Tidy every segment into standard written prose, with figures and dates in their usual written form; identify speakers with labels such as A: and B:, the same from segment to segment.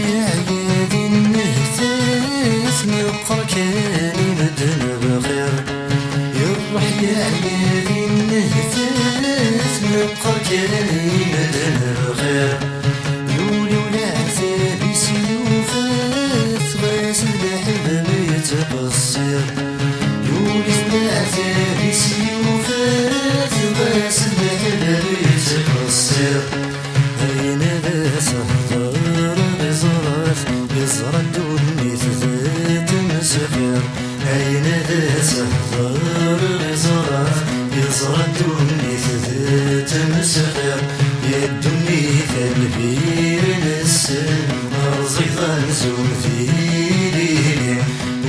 A: يا عيالي النهتاف نقرا كان يبدل بخير يروح يا عيالي النهتاف نقرا كان يبدل بخير يولي ولا عتابي سيوفات غاسل بحباب يتقصر يولي ولا عتابي سيوفات غاسل بحباب يتقصر أين ذا سهر بزرف يزرى الدنيا ذات مسخر أين ذا سهر بزرف يزرى الدنيا ذات مسخر يا الدنيا البير نسل أرزق غنزون في ليلي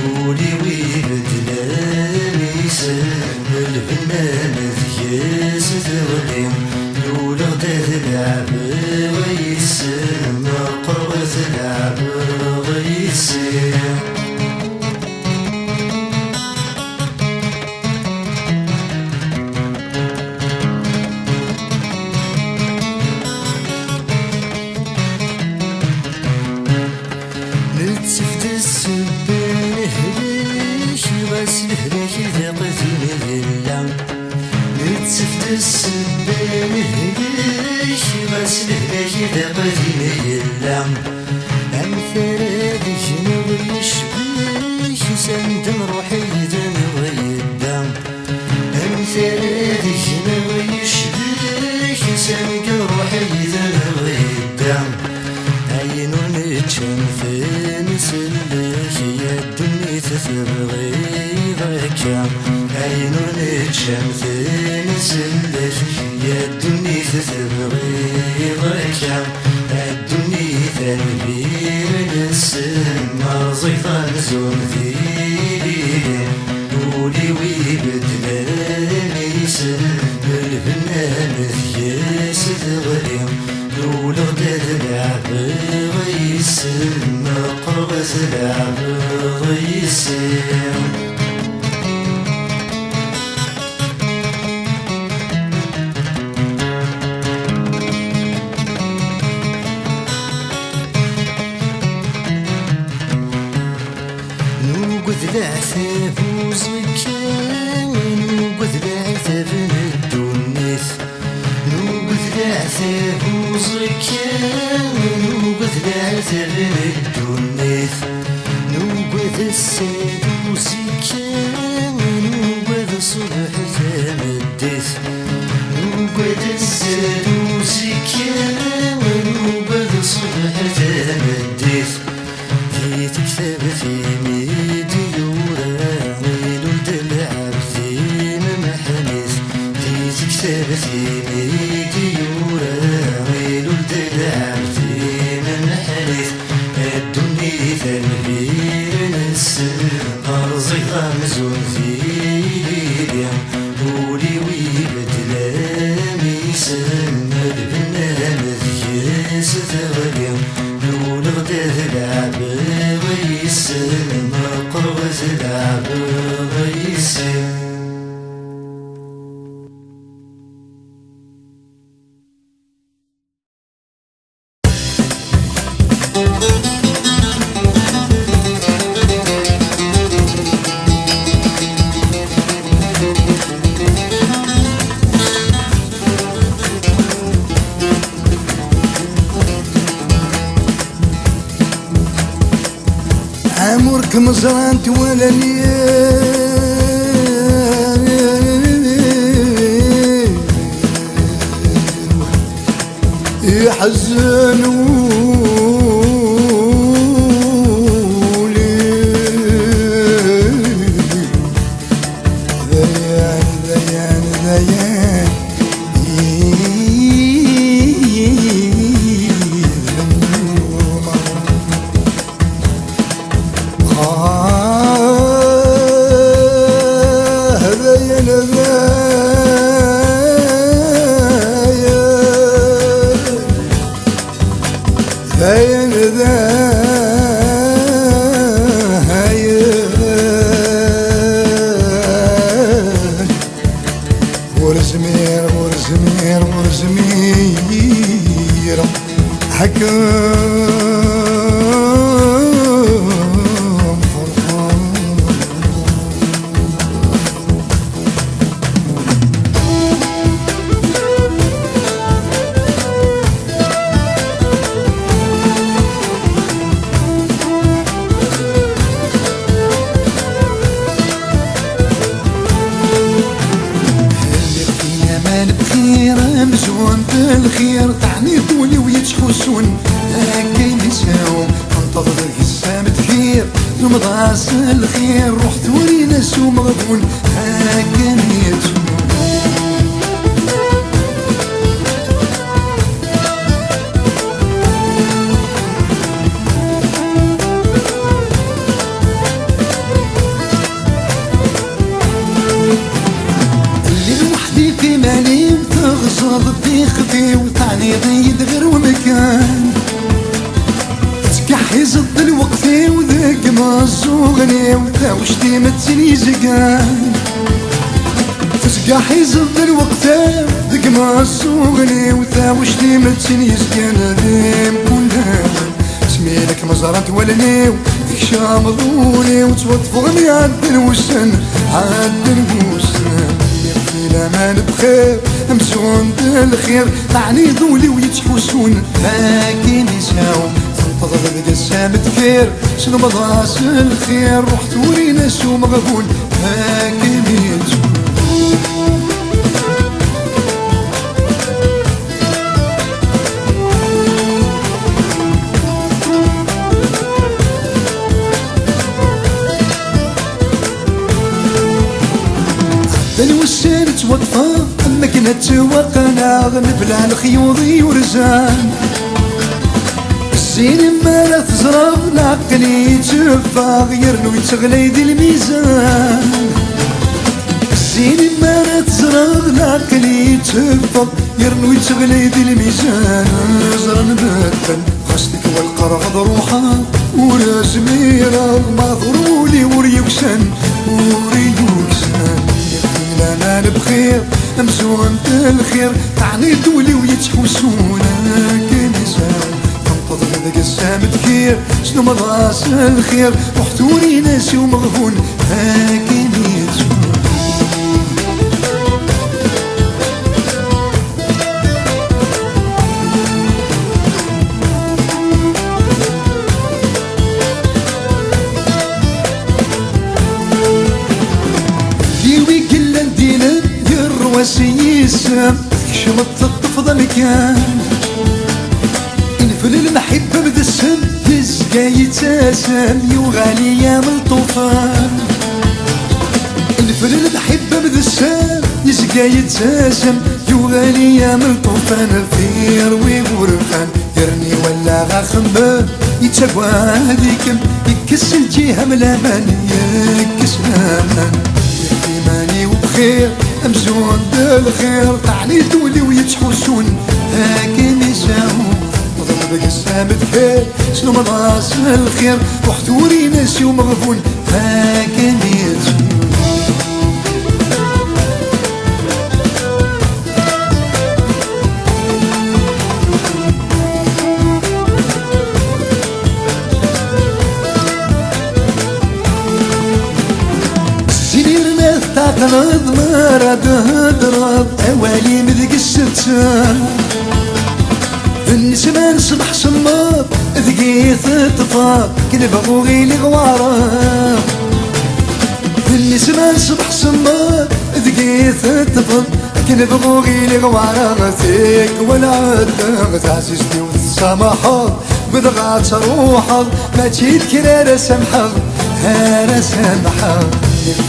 A: ولي ويبدلاني سل الفنان ذياس ثغلي لولا غدا تلعب غيسم قرب تلعب غيسم نتسفد السبان هليش غاسل هلاك ذاقتني اللام نتسفد السبان هليش غاسل هلاك ذاقتني اللام أمثال هذي جنوب يشبيش سندم روحي دم ويدام أمثال هذي جنوب يشبيش سندم روحي دم ويدام عين نتشنفن سلك يا الدنيا تثبغي ضيكا عين نتشنفن سلك يا الدنيا تثبغي ضيكا الدنيا تنبير نسم أرزق نزول ذيلي ولي ويبدلاني سلم الفنان ثياس ثغلي لولا غدا تلعب غيسم قرب تلعب غيسم نوقد العتاب وزكان نوقد العتاب ندونيث نوقد العتاب وزكان نوقد العتاب ندونيث نوقد السيد وزكان نوقد صبح تمديث نوقد السيد وزكان نوقد صبح تمديث في تكتب في ميديورا غيلو الدلع بثين محنيث في تكتب في ميديورا غيلو الدلع بثين محنيث الدنيا تنبير نسل أرزق غمزون في ليلي ولي ويبدلاني سلم البنان ذياس ثغلي لولا غدا تلعب غيسم قرب تلعب غيسم
B: عمرك مزرانت ولا ليل يحزنوا لي ذيان ذيان ذيان ورزمير ورزمير ورزمير حكم الخير تعني دولي ويتحسون هكا ينساهم انتظر القسام تخير المضاس الخير رحت ورينا سو مغبون هكا نيتهم في مالي تغصب في خفي وطعني ضيد غير ومكان تكحيز الظل وقتي وذاك ما الزوغني وتاوشتي متسني زقان تكحيز الظل وقتي ذاك ما الزوغني وتاوشتي متسني زقان ذيم كلها سميلك مزرعة ولني ذيك شامضوني وتوطفغني عد الوسن عد الوسن الامان بخير امسون بالخير تعني ذولي ويتحوسون لكن يساو تنتظر القسام تكير شنو مضاس الخير رحت ورينا سو مغبون لكن يتحوسون الوسين توقفا اما كنا توقنا نبلع الخيوضي ورزان الزين ما لا تزرق العقل يتفا غيرنو يتغلي دي الميزان الزين ما لا تزرق العقل يتفا غيرنو يتغلي دي الميزان زرا نبتن خاصتك والقرغ روحا ورا زميرا ما ضرولي وريوكسن وريوكسن الامان بخير امسون بالخير تعني دولي ويتحوسون كنسان تنتظر ذاك السام تكير شنو مضاس الخير رحت ورينا سو مغفون هاكي يتسون سيسام شمت الطفض مكان انفل المحبة بدا السم يزقى يتسام يوغالي يا من الطوفان انفل المحبة بدا السم يزقى يتسام يوغالي يا من الطوفان في يروي غرفان يرني ولا غا خمام يتسقى هذيكم يكس الجهة ملامان يكس لامان يماني وبخير امسون بالخير تعني دولي ويتحوسون هاكي نساو نضرب قسام بخير شنو مضاس الخير رحت ورينا سو مغفون هاكي نساو تقلد مراد هدرب اوالي مذق الستان النسمان صبح صماب ذقيث الطفاب كنبغو غيلي غوارا النسمان صبح صماب ذقيث الطفاب كنبغو غيلي غوارا ثيك والعدة تعزيزتي وتسامحا بضغات روحا ما تشيل كرارة سمحا هارة سمحا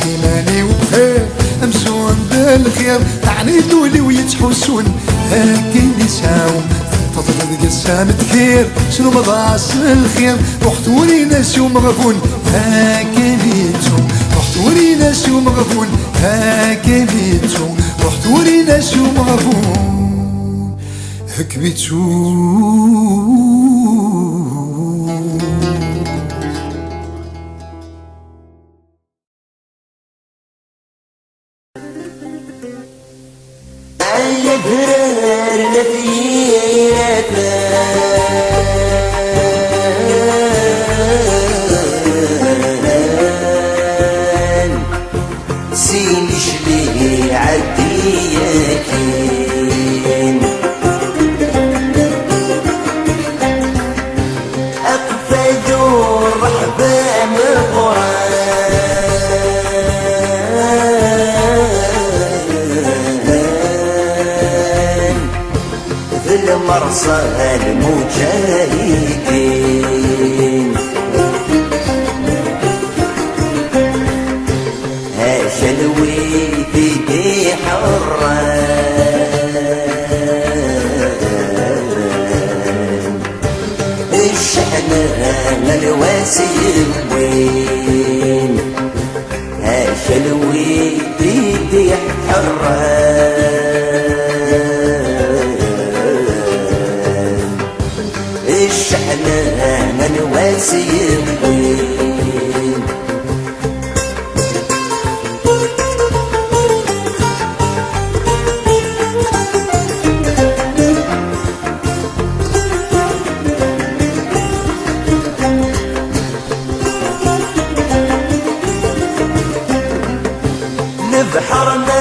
B: يماني وبخير امسون بالخير تعني دولي ويتحوسون هاكي نساو تنتظر القسام تكير شنو مضاس الخير رحت ورينا سو مغفون هاكي بيتو رحت ورينا سو مغفون هاكي بيتو رحت ورينا سو مغفون هاك بيتو
A: الابرار نفيرتان سين شلي عدياكين اقفدوا رحبة مقران المرصى المجاهدين هاشا الويدي حران الشحنة الواسي وين هاشا الويدي حران الشحنة الواسي وين البحر ما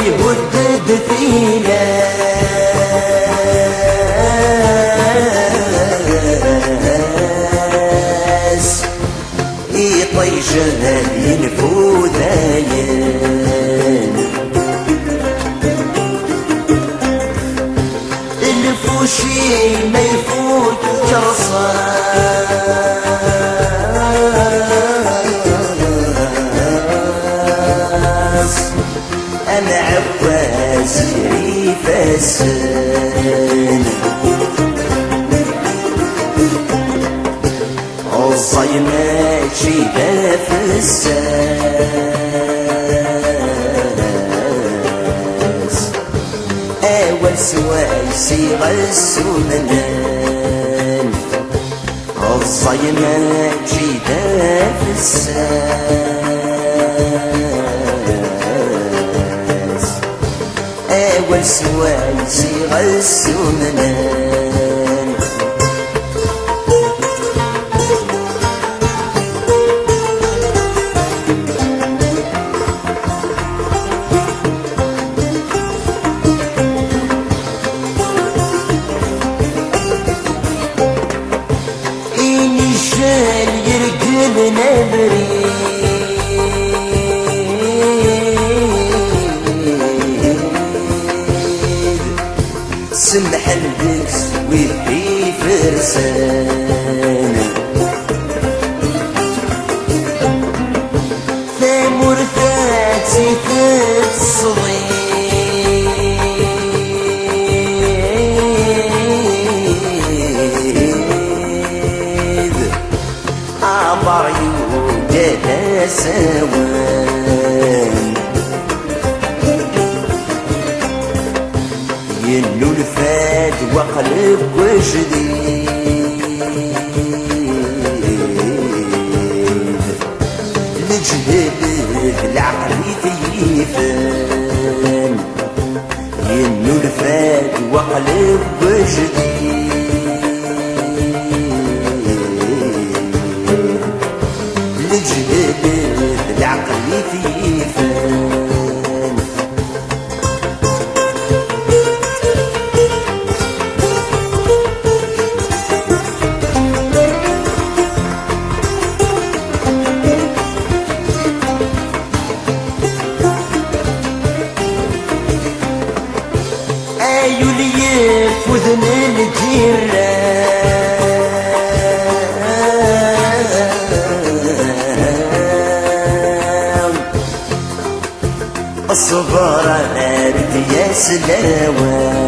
A: يهدد فينا يطيشه ينفوذين الفوشي ما يفوت جرصاص أنا عباس شريف السن الصيمات شيدا في الساس أول سواسي غسو منان الصيمات شيدا في الساس أول سواسي غسو منان يرقل نبريد سمح البكس وفي فرسان ثامر ثاتي ثات صغير عبر يوجد سوان ينو الفات وقلب وجديد لجهد العقل ثيفان ينو الفات وقلب وجديد لجهد العقل ثيفان أيو لي فذن الجيران الصبر أرد يا سلاوان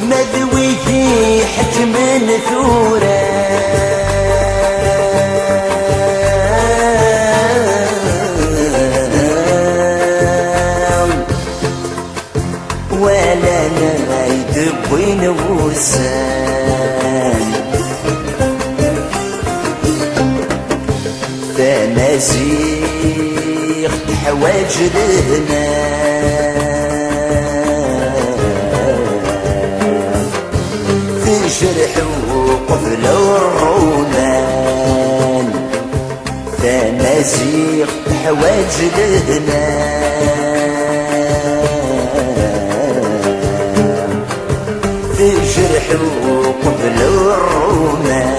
A: مدويتي حكم ثوران ولا نرايد بوين وسان تمازيغ حواج لهنا في جرح وقفل الرومان تمازيغ حواج لهنا في جرح وقفل الرومان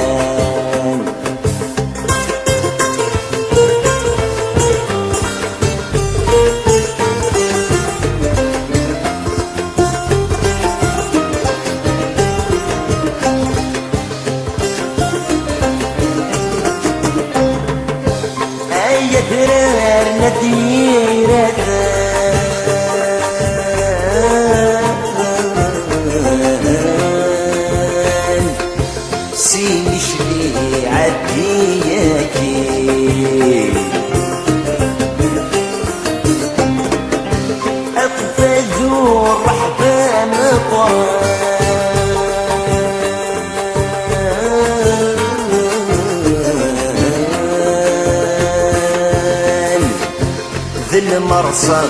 A: المرصى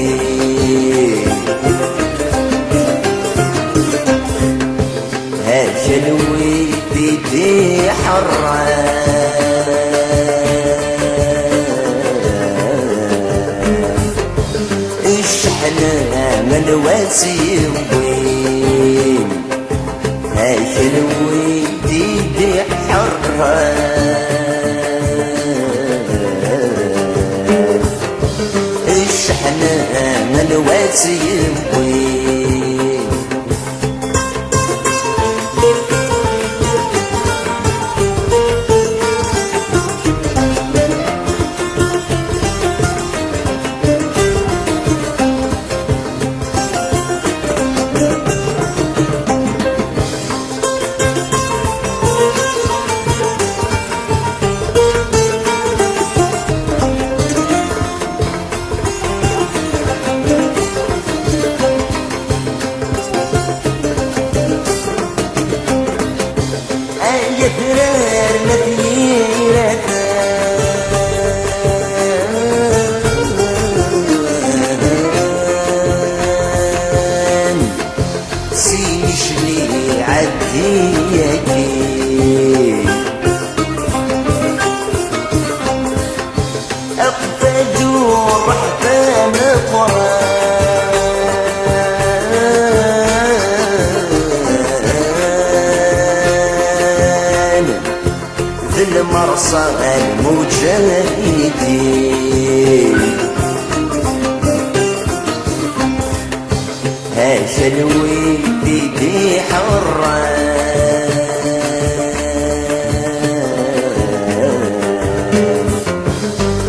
A: المجاهدين هاجا الويدي حران الشحنة من واسيوين هاجا الويدي حران الشحنة من واسيوين يدرار مثيرة سيش لي عديكي أقفدوا رحبان قران ذي المرصى المجاهدين هاجا الويدي حران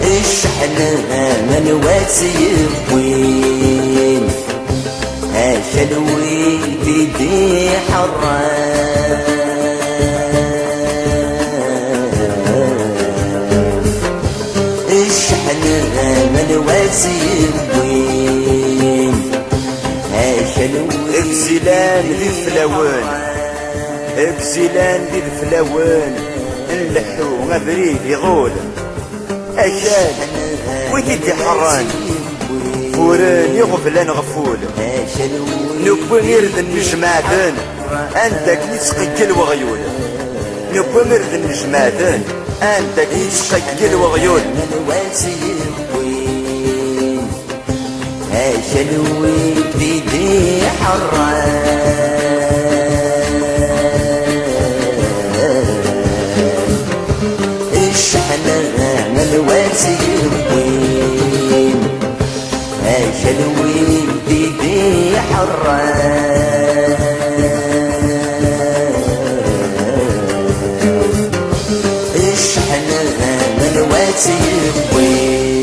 A: الشحنة من واسيوين هاجا الويدي حران الشحنة من واسيوين هاجا الويدي
C: ابزلان ذي الفلاوان ابزلان ذي الفلاوان نلحو غبريد يغول أكاد ويدي حران فوران يغفلان غفول نبوي مرد النجمعتان أنت كنسقي وغيول نبوي مرد النجمعتان أنت كنسقي وغيول
A: هاجا الويدي حران الشحنة من واسيوين هاجا الويدي حران الشحنة من واسيوين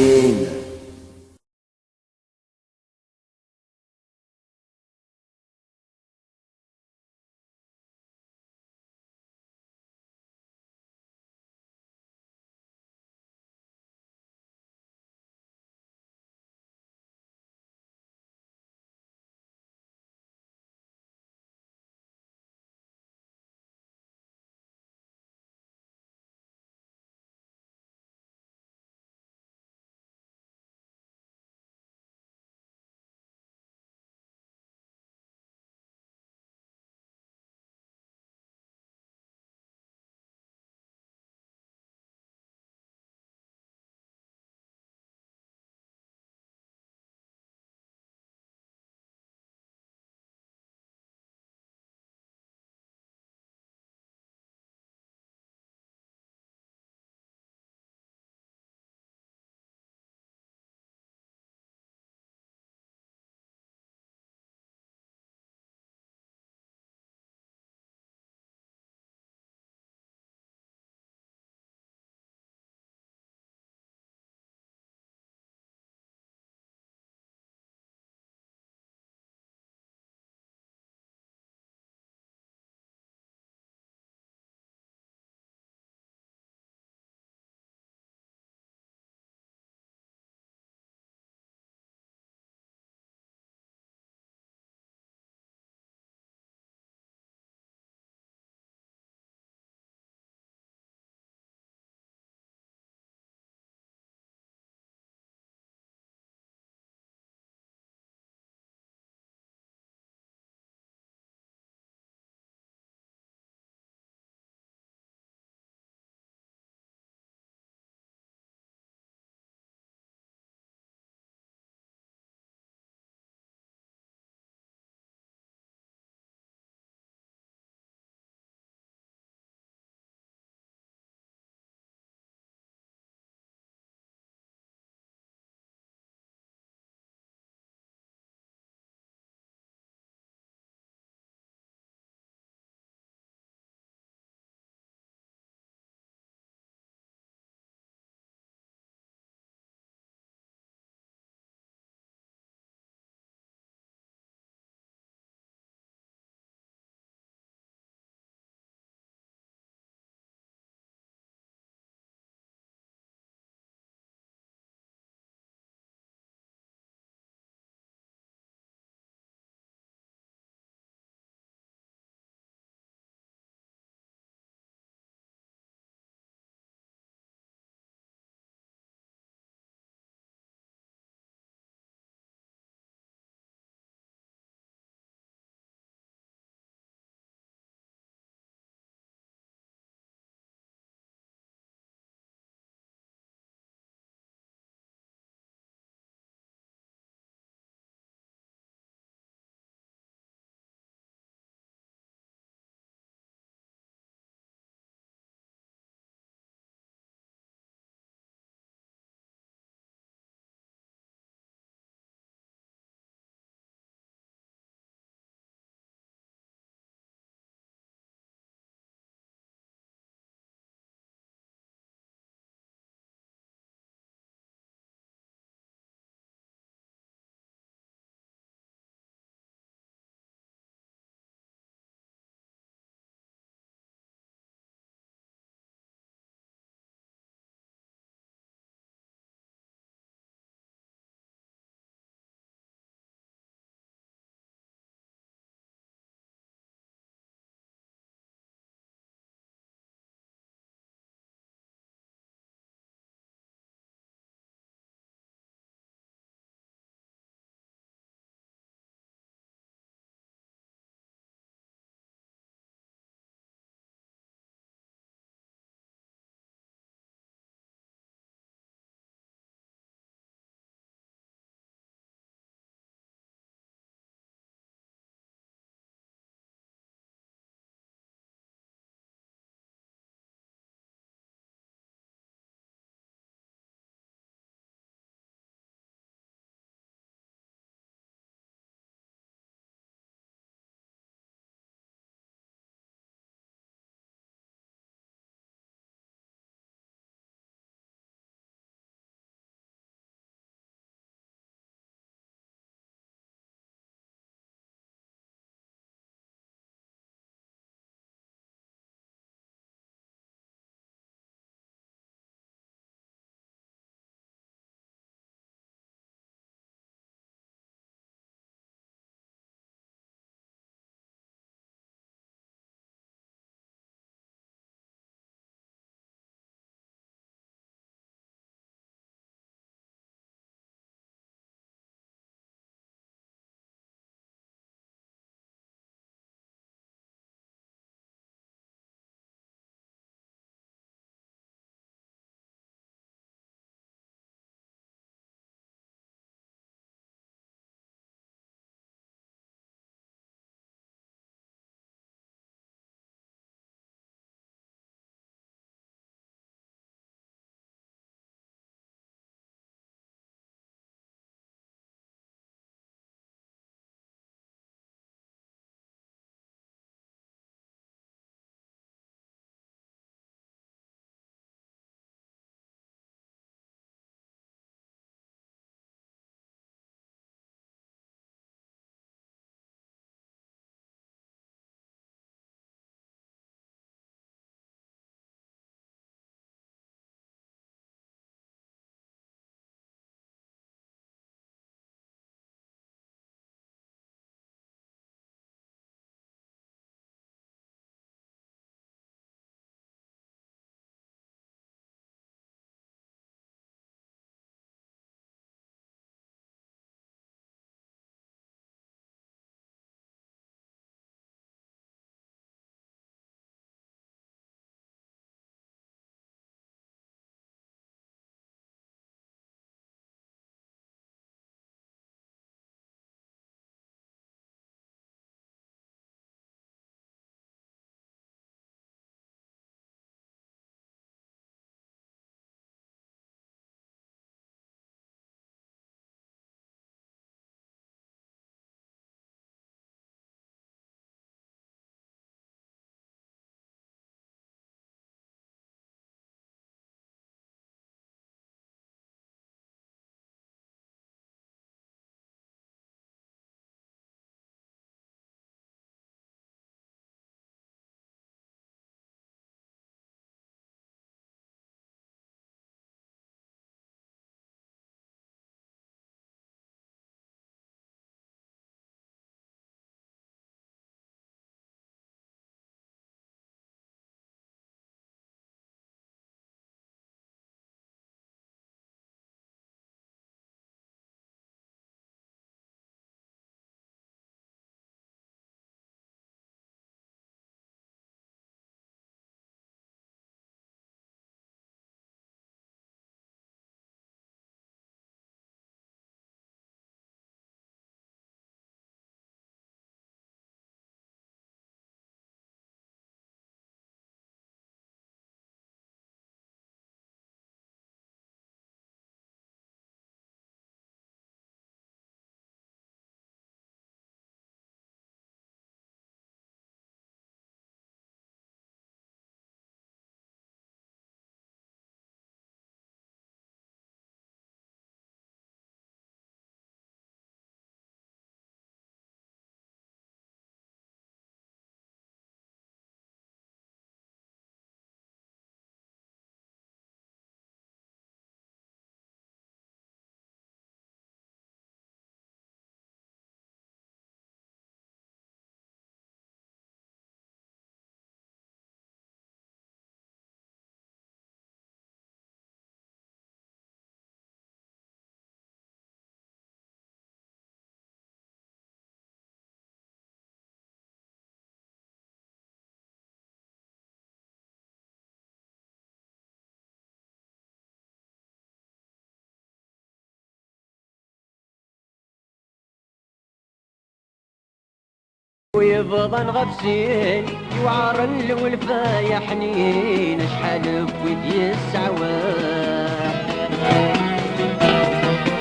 D: ويفضل غفسين يوعر الولفة يا حنين شحال بويدي السعوات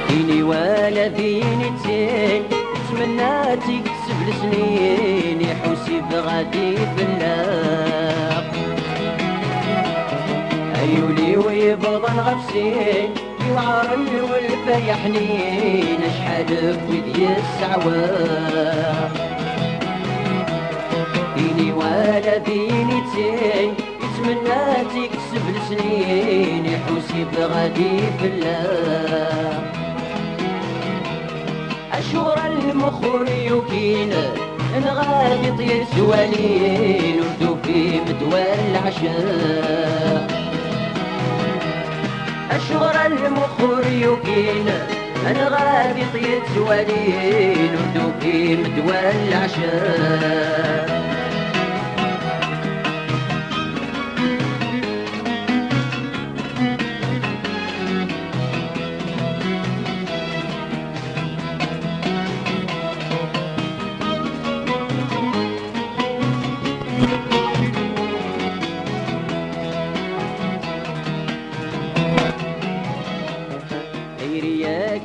D: فيني ولا فيني تزين تمناتي كسب السنين يحوسي بغادي فلاق أيولي ويفضل غفسين يوعر الولفة يا حنين شحال بويدي السعوات فيني ولا فيني تين يتمنى تكسب السنين يحوسي بغادي فلاق أشهر المخور يوكين نغادي طير سوالين وردو في مدوى العشاق أشهر المخور يوكين نغادي طير سوالين وردو في مدوى العشاق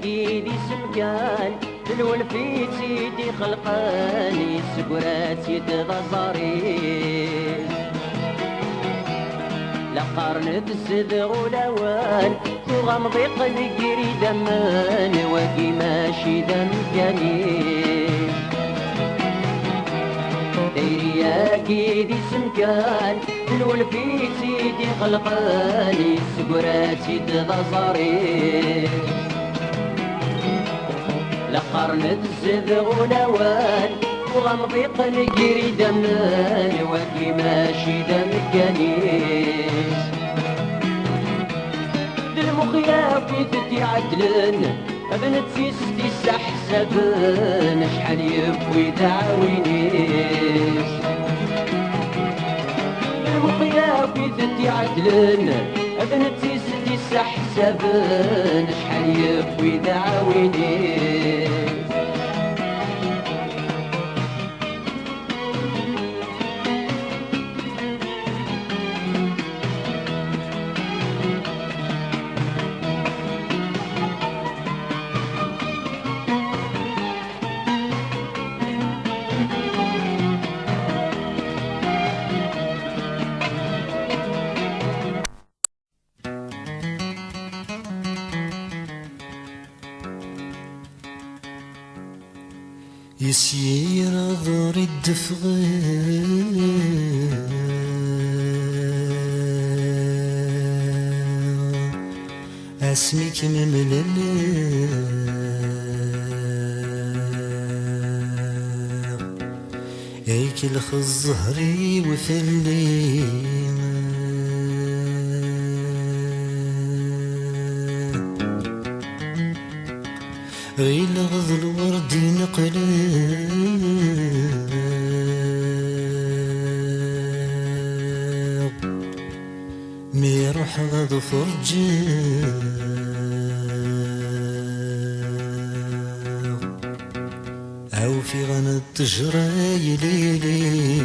D: كيدي سمكان الولفيت سيدي خلقاني سكرات يد غزاريس لا قارن بالصدغ ولاوان تغمضي قلقري دمان واقي ماشي دم كانيس دايري يا كيدي سمكان الولفيت سيدي خلقاني سكرات يد غزاريس لقرن الزذغ ونوان وغمضي قلقري دمان واقي ماشي دم كنيس للمخيا في تدي عدلن ابنت سيستي سحسبن شحال يبوي دعوينيس للمخيا في تدي عدلن ابنت سيستي سحسبن شحال يبوي دعوينيس
B: يسير ظهر الدفغ اسمك مملل هيك الخز ظهري وفلي غير غض الورد نقلب مي روح غض فرجك أو في غنى التجرى يليلي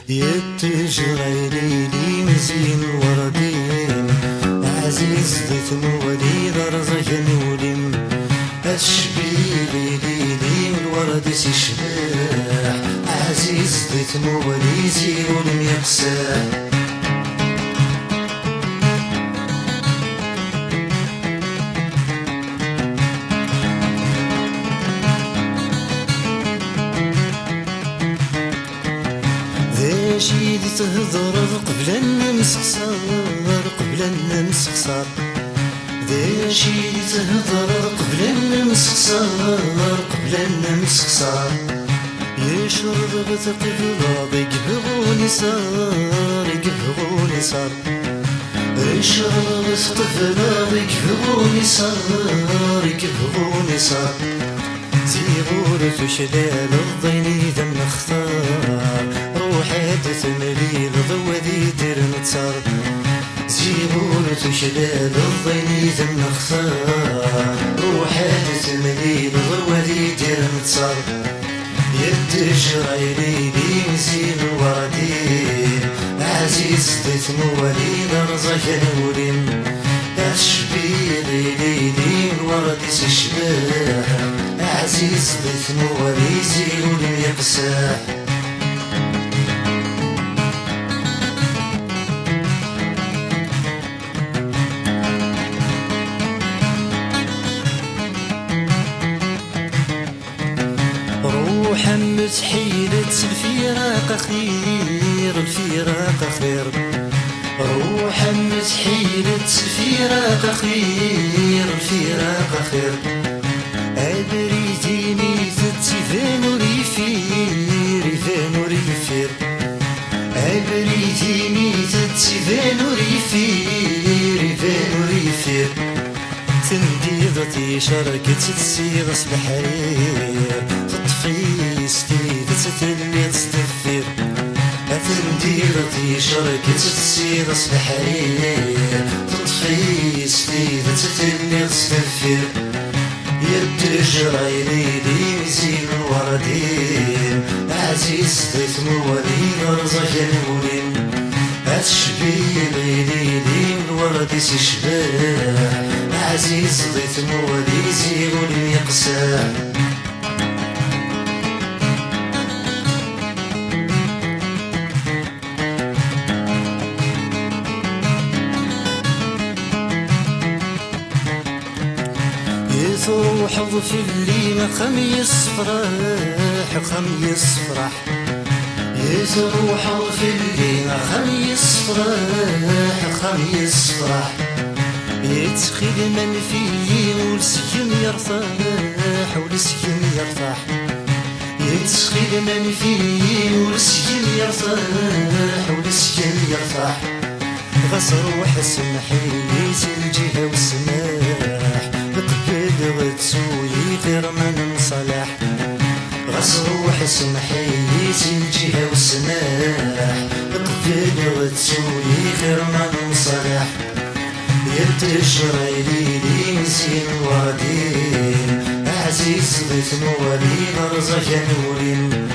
B: يتجرى يليلي مزين الوردين عزيز ضيت مولي درزك نولم الشبيلي ليلي والورد سيشباح عزيز ضيت مولي زيولم يقساح ذا شي تهضر قبل نمسخسر قبل نمسخسر ذا شي تهضر قبل نمسخسر قبل نمسخسر يشرب بثقف ضابق بغوني صار يقبغوني صار يشرب بثقف ضابق بغوني صار يقبغوني صار زيغور شلال الضيني ذم اختار روحي تثملي الضوذي ترنتصر زيغور شلال الضيني ذم اختار روحي تثملي
E: جريري لي نزيل الوردين عزيز ضيف مواليد رزق الولين الشبيري لي الورد سشباح عزيز ضيف مواليد زيل يقساح روحا متحيلة الفراق خير الفراق خير روحا متحيلة الفراق خير الفراق خير أبريتي ميتت يفان ريفير يفان ريفير أبريتي ميتت يفان ريفير يفان ريفير تنديضتي شركة تسير الحرير تطفي ستيد تتلي تستفير تنديضتي شركة تسير الحرير تطفي ستيد تتلي تستفير يد جريري لي نزيل الوردين عزيز ضيف موالين رزق الولين الشبيري لي الورد سشباح عزيز ضيف موالي زيغ يقساح يثروح في الليل خميس فرح خميس فرح يثروح في الليل خميس فرح خميس فرح يتخيل من فيه ولسيم يرتاح ولسيم يرتاح يتخيل من فيه ولسيم يرتاح ولسيم يرتاح غصر وحسن حيس الجهة والسماح بقبل غتسوي غير من صلاح غصر وحسن حيس الجهة والسماح بقبل غتسوي غير من صلاح يد جريري لي نزيل الوردين عزيز ضيف موالين رزق الولين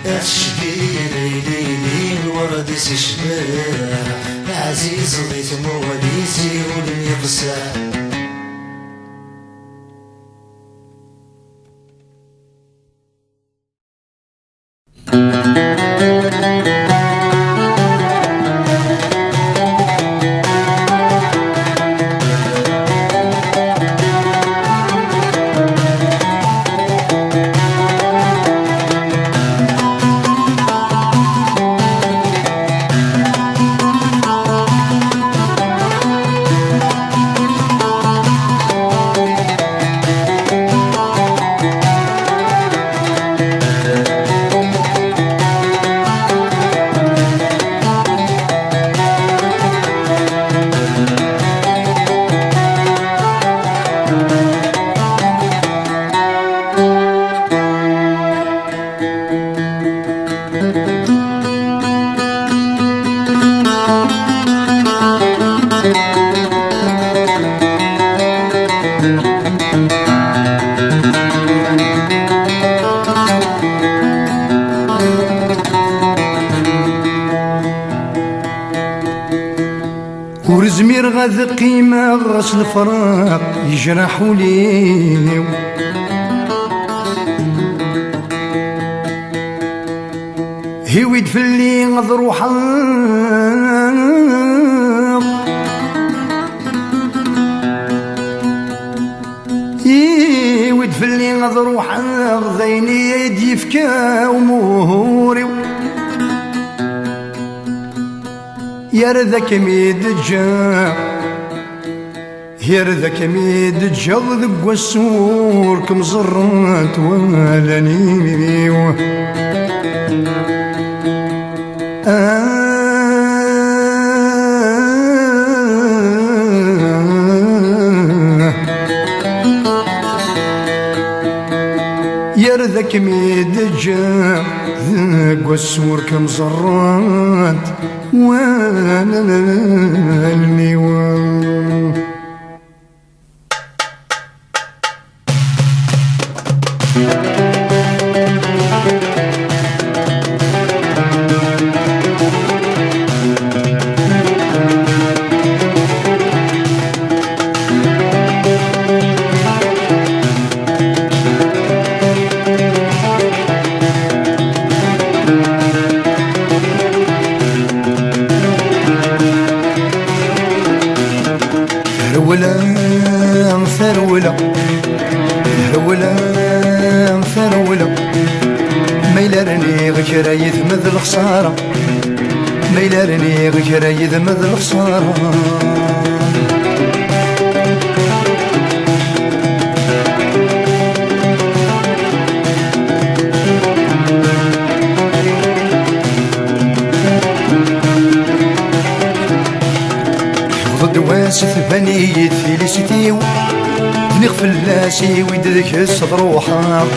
E: الشبيري لي الورد سشباح عزيز ضيف موالي زيل يقساح
B: ورزمير غاد قيمة غاس الفراق يجرحوا لي هيويد في اللي غضروحا هيويد في اللي غضروحا غذيني يدي فكا وموري يرذك ميد الجا يرذك ميد الجا ذق السور كم زرات ولاني يرذك ميد الجا ذق السور كم زرات ولاني مفرولة هرولا مفرولة ما يلارني غير يذمد الخسارة ما يلارني غير يذمد الخسارة واسف بنيت فيليسيتيو بنغ فلاسي ويدك الصدر وحار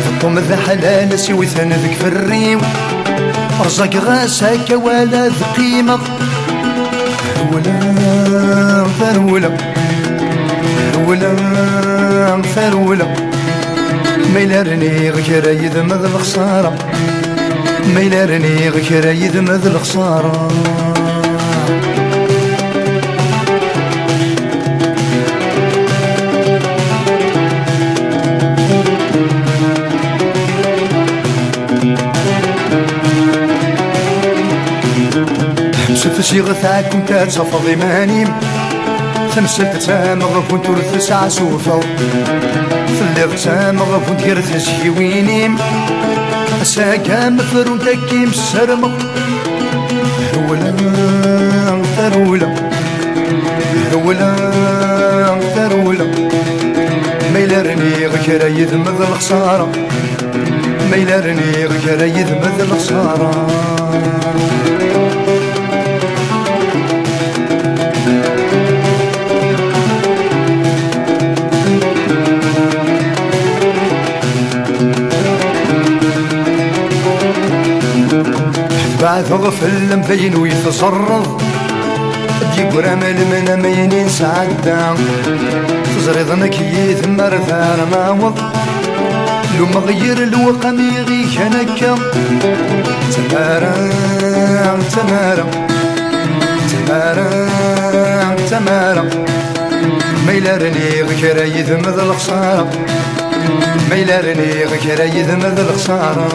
B: الطم ذا حلال سي وثن ذك فريو رزق غاسك ولا ذقيمة ولا فرولا ولا فرولا ما يلارني غير يذمذ الخسارة ما يلارني غير يذمذ الخسارة سفسي غثاكم تتصفض إيمانيم ثمسلت تامغ كنت ورث عسوفة فلغ تامغ كنت يرث سيوينيم أساكا مفرون تكيم السرمغ هرولا ثرولا هرولا ثرولا ما يلارني غير يذمذ الخسارة ما يلارني غير يذمذ الخسارة بعد غفل مبين ويتصرف ديك رمل من مين سعدا تزريض نكيث مرثار ماوض لو مغير الوقم يغيك هنكا تمارا تمارا تمارا تمارا ما يلارني غير يذمذ الخسارة ما يلارني غير يذمذ الخسارة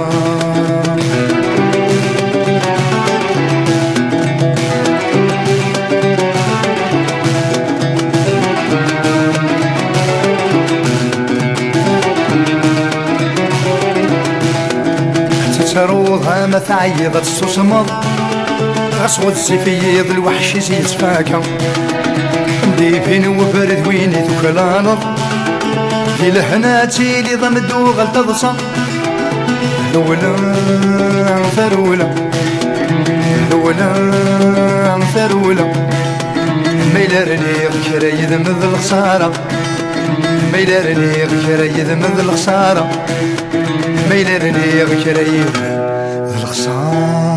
B: تروضها ما تعيض السوسمض أسود سفيض الوحش زيد فاكا ديفين وبرد ويني ثكلانض في لحناتي لي ضمدو غلطضصا هرولا ثرولا هرولا ثرولا ما يلارني غير يذمذ الخسارة ما يلارني غير يذمذ الخسارة ما يلارني غير يذمذ الخسارة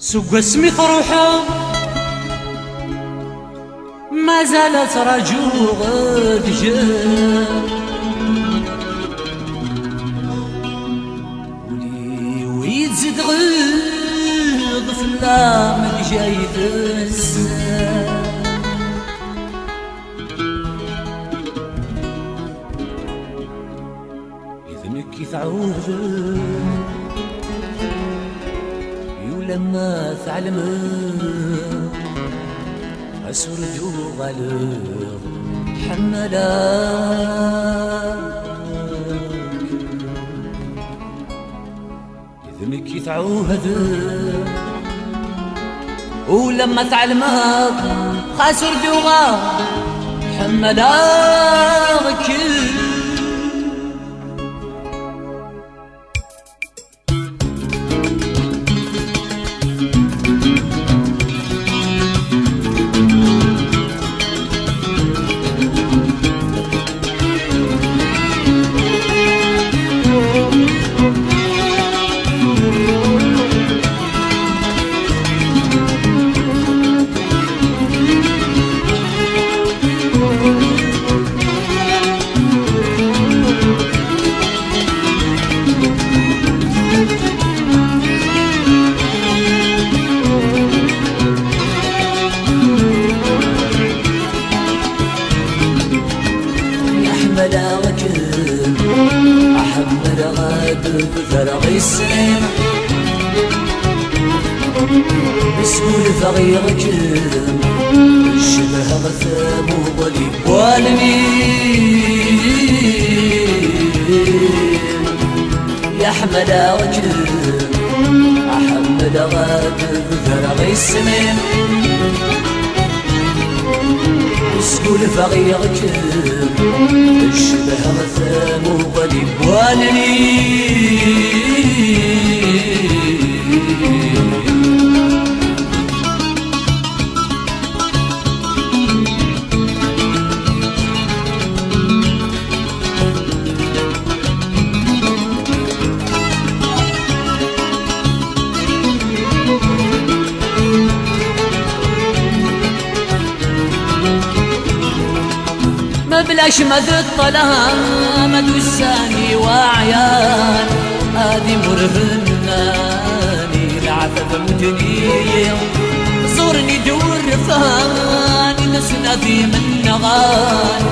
F: سوق اسمي روحه ما زالت رجو غد جاء ويتزيد غيظ في اللام جاي تنسى إذنك يتعود لما تعلم أسردو غلق حملاك إذنك يتعوهد ولما تعلمك خاسردو غلق حملاك ملاك أحمد غاد بفرغ السنين مسؤول فغيرك الشبه غثام وظليم والمين يا أحمد رجل أحمد غاد بفرغ السنين مسؤول فغيرك الشبه غثام وظليم والمين ما بلاش مد الظلام مد الساني وعيان هادي مرهناني العفف متني زورني دور رفاني نسنا في من نغان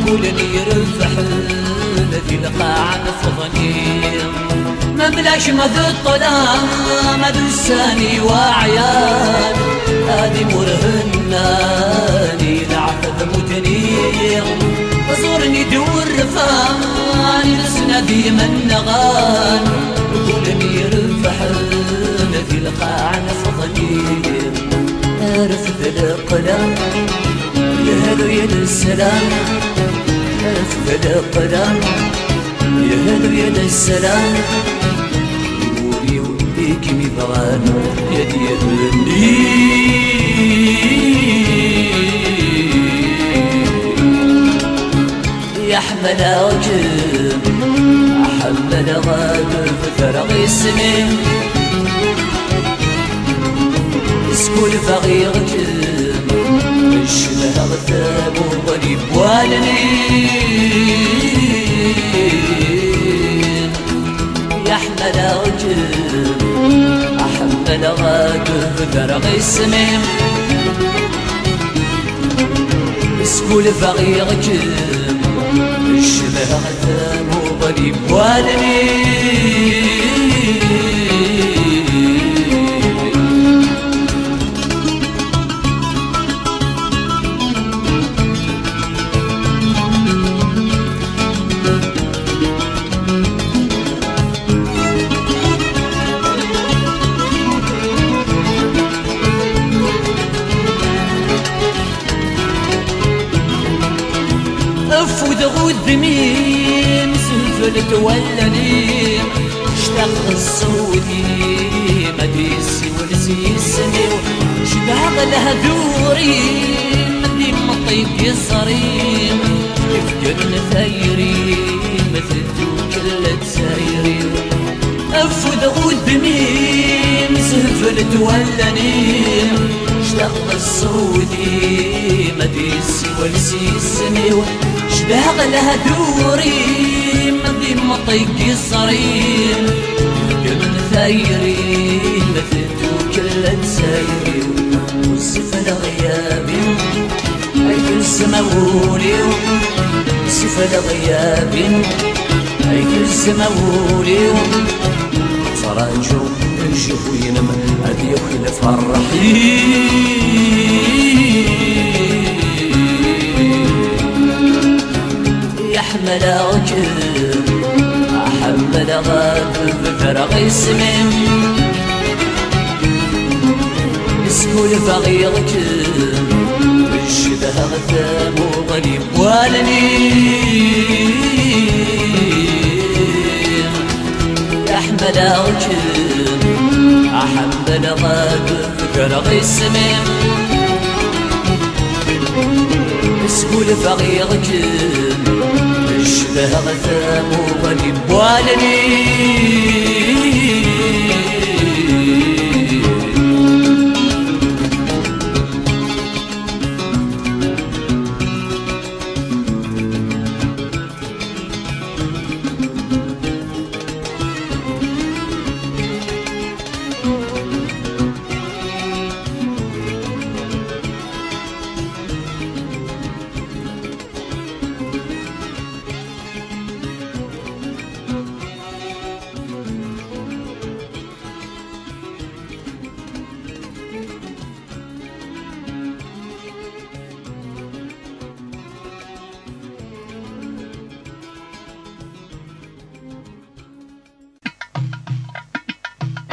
F: قولني رفح الذي القاع نفضني ما بلاش مد الظلام مد الساني وعيان هادي مرهناني العفف متني زورني دور رفاني نسنا في من نغان قولني رفح الذي القاع نفضني أرف بالقلم يهدو يد السلام أرف بالقلم يهدو يد السلام يقولي وديك مبغان يدي يهدني يا أحمد رجل أحمد غاد بفرغ السنين سكول فغيرك الشبه غثاب وظليم والمين يا أحمد رجل أحمد غاد بفرغ السنين سكول فغيرك الشبه غثام وظليم والمين افود غود بمين سنفلت ولا نيم اشتاق الصوتي مديسي ولسيسني شباب لها دوري مدي مطيب يصريم يفقد ثيري مثل كل تسايري افود غود بمين سنفلت ولا نيم اشتاق الصوتي مديسي ولسيسني شباغ لها دوري مدي مطيق صريم قبل ثايري مثلتو كل تسايري والسفل غيابي أي في السماولي سفل غيابي أي في السماولي صراجو نشوفو ينم هذي يخيل فرحي أحمد رجل أحمد غاد بفرغ السمين سكول فغيرك الشبه غثام وظليم والمين أحمد رجل أحمد غاد بفرغ السمين سكول فغيرك الشبه غثام وظليم والمين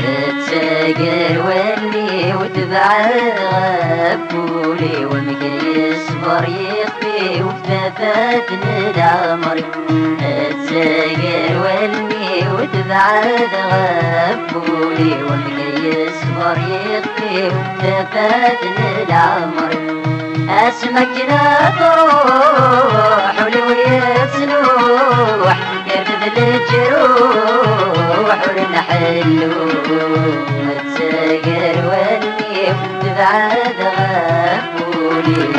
G: تساقر واللي وتبعد غفولي ومكي يصبر يخفي وكتفاتني العمر تساقر واللي وتبعد غفولي ومكي يصبر يخفي وكتفاتني العمر اسمك لا تروح ولوية سلوح كبد الجروح ونحلو تساقر واللي وتبعد غفولي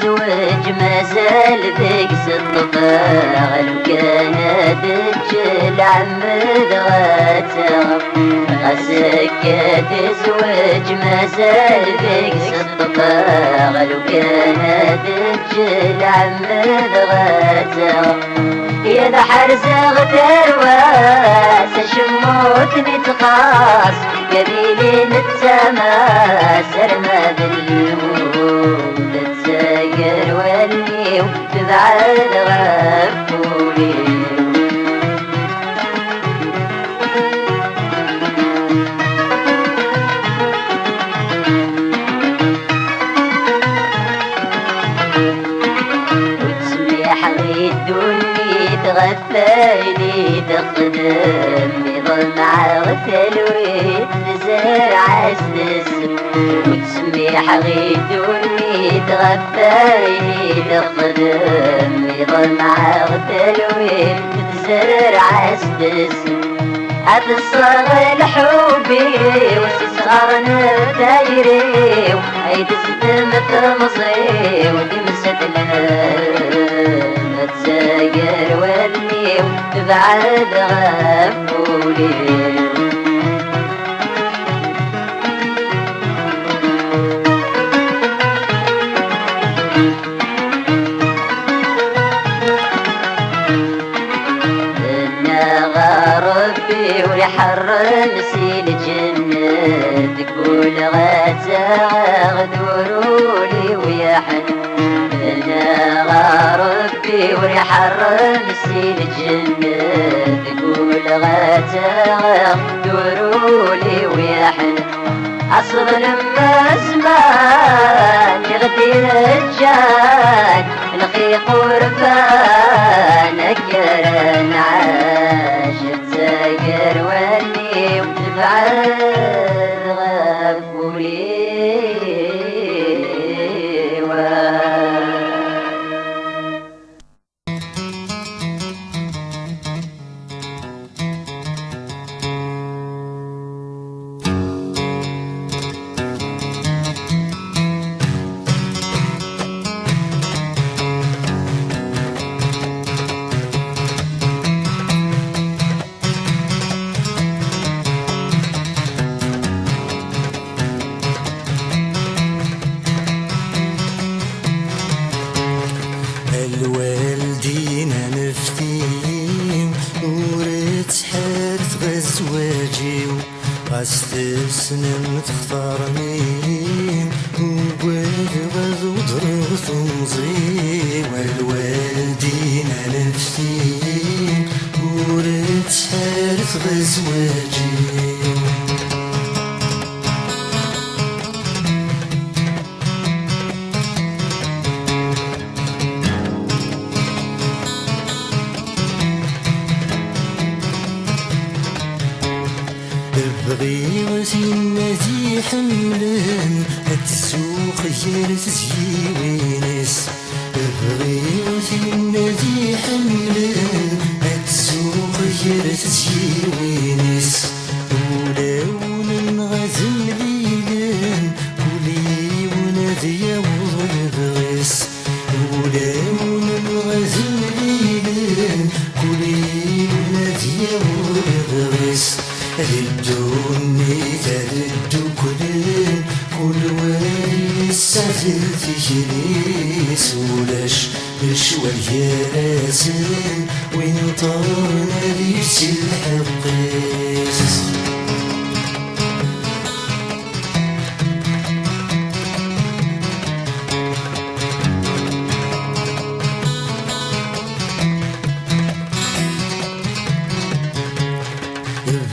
G: زوج ما زال بيقس الطفاغ لو كان دج العمد غاتغ سكت زوج ما زال بيقس الطفاغ لو كان دج العمد غاتغ يا بحر زغت رواس شموت نتقاص قبيلي نتماس رمى بالموت تساقر واللي وتبعد غفولي وتسميح غيدوني تغفيني تقدم نظام عغتل ويتزرع السم وتسميح غيدوني تغفيني تقدم نظام عغتل ويتزرع السم أتصغر الحبي وتصغر نتايري وهيد ستمة مصري ودمسة لما تساقر واللي وتبعد غفولي ويحرم سيل جنة تقول غاتغ دورولي ويحن انا غاربي ويحرم سيل جنة تقول غاتغ دورولي ويحن عصر لما زمان يغدي الجان نقي قربان اكرن عاشق تساقر واللي وتبعد غفولي
E: الوالدين نفتيم وريت حارت غزواجي غاستسنم تختار مين وقوال غزو ضرط نزي والوالدين نفتيم وريت حارت غزواجي بغيوة النادي حملان السوق يرت زيوينس بغيوة النادي حملان السوق يرت زيوينس ولون غزل ليلان كلي ونادي وضغس ولون غزل ليلان كلي ونادي وضغس ردوني تردو كلين كل وين السفل تجريس ولاش بشوال ياسين وين طارنا ليش الحقيس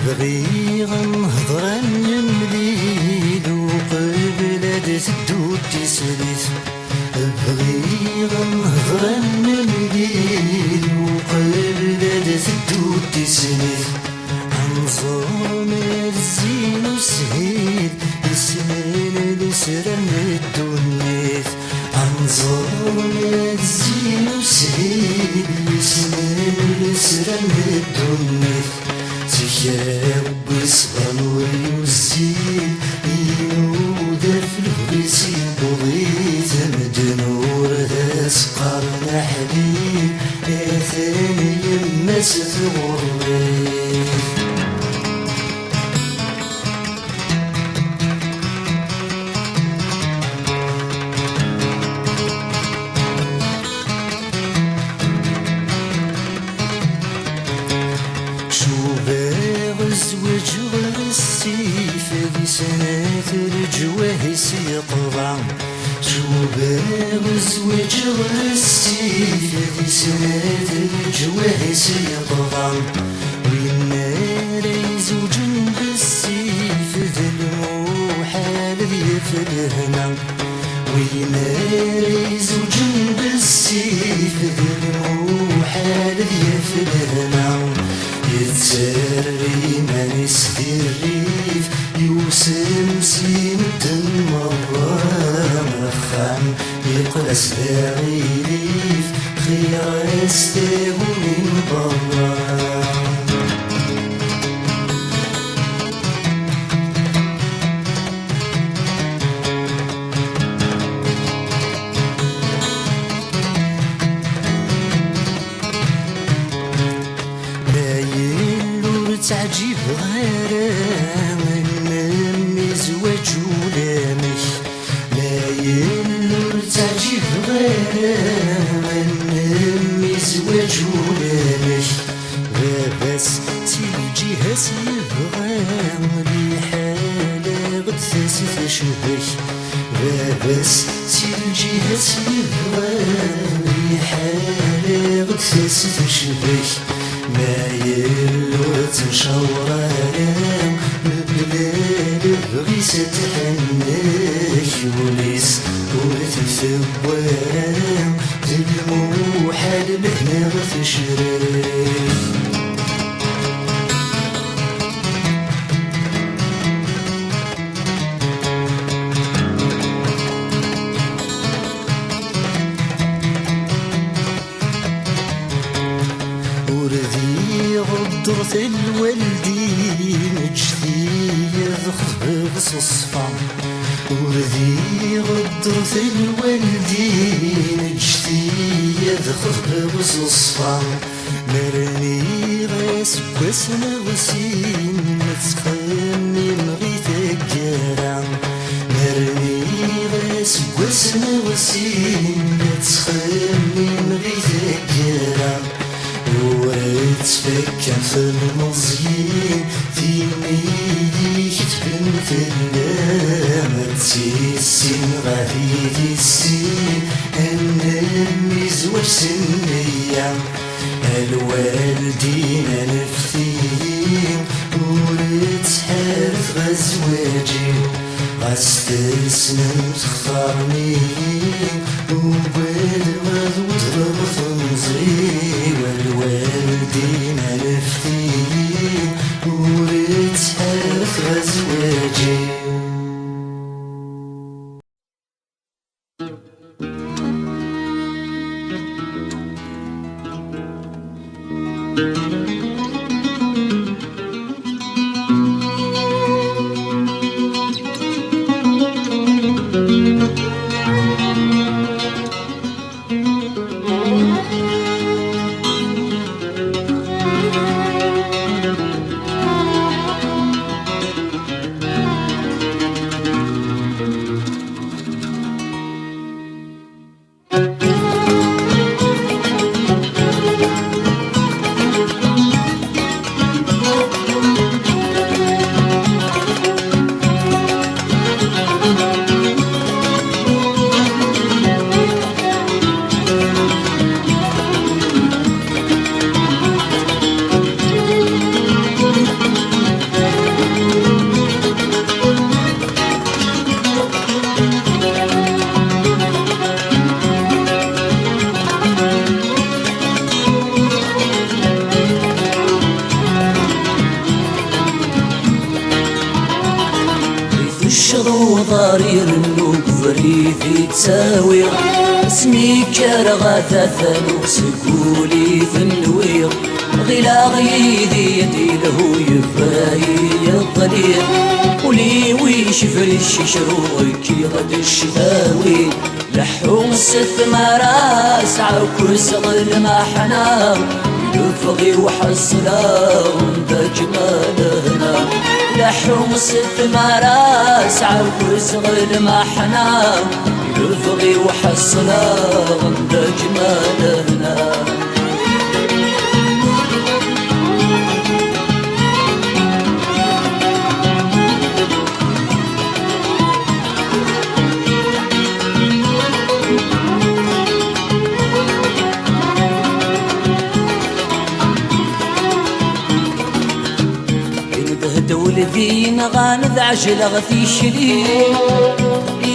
E: بغيغ نهضر نمليل وقبل تدود تسليت بغيغ نهضر نمليل وقبل تدود تسليت انظر الزين وسهيل يسهل لسرن الدنيا انظر الزين وسهيل يسهل لسرن الدنيا تجاوب صغن ويوزيل ينودر في البريسين بغيت مدنور ذا سقرنا حليل ثاني يمس ثغرين سنة الجواه سيقضى شوبان زوج السيف في سنة الجواه سيقضى والنار يزوج بالسيف ذا المحال ذي في الهنا والنار يزوج بالسيف ذا المحال ذي في الهنا يتسري ما يسدي الريف يوسم سيمة مرة مخام يقلس بعيريف خير يستاهو من برا تعجيب غيران النمي زواج ولامش لا يلور تعجيب غيران النمي زواج ولامش بس تيجي هسيبغان لحالة غد ثاسي تشبش بس تيجي هسيبغان لحالة غد ثاسي تشبش ما يلوت مشوران ببلاد بغيسة تحنش وليس ولت الثوان الموحد بهنا غتشرف درت الوالدين جدي يذخذ بصصفة وردي غدرت الوالدين جدي يذخذ بصصفة مرني غاس بسنا غسين متخني مغيت الجرام مرني غاس بسنا غسين متخني مغيت الجرام وتفكر في المزيين في ميدي كتبن في اللام تسيسين غادي السين أنا المزوج سنية الوالدين نفتين ورتحارث غزواجي غستسنا تختارني وبال غدوة غض نزري والوالدين نفتين ورتحارث غزواجي
F: الوضار يرنو فريدي تساوي اسمي كرغة ثاثن سقولي ثنوير غلا غيدي يديله يفاي الضليل ولي ويش فريش شروعك غد الشفاوي لحوم ست مراس عكس غل ما حنا يفغي وحصلا دا جمالنا لحوم ست مراس عكس غل ما حنا يفغي وحصلا دا جمالنا ولذين غاند عجل غثي شلي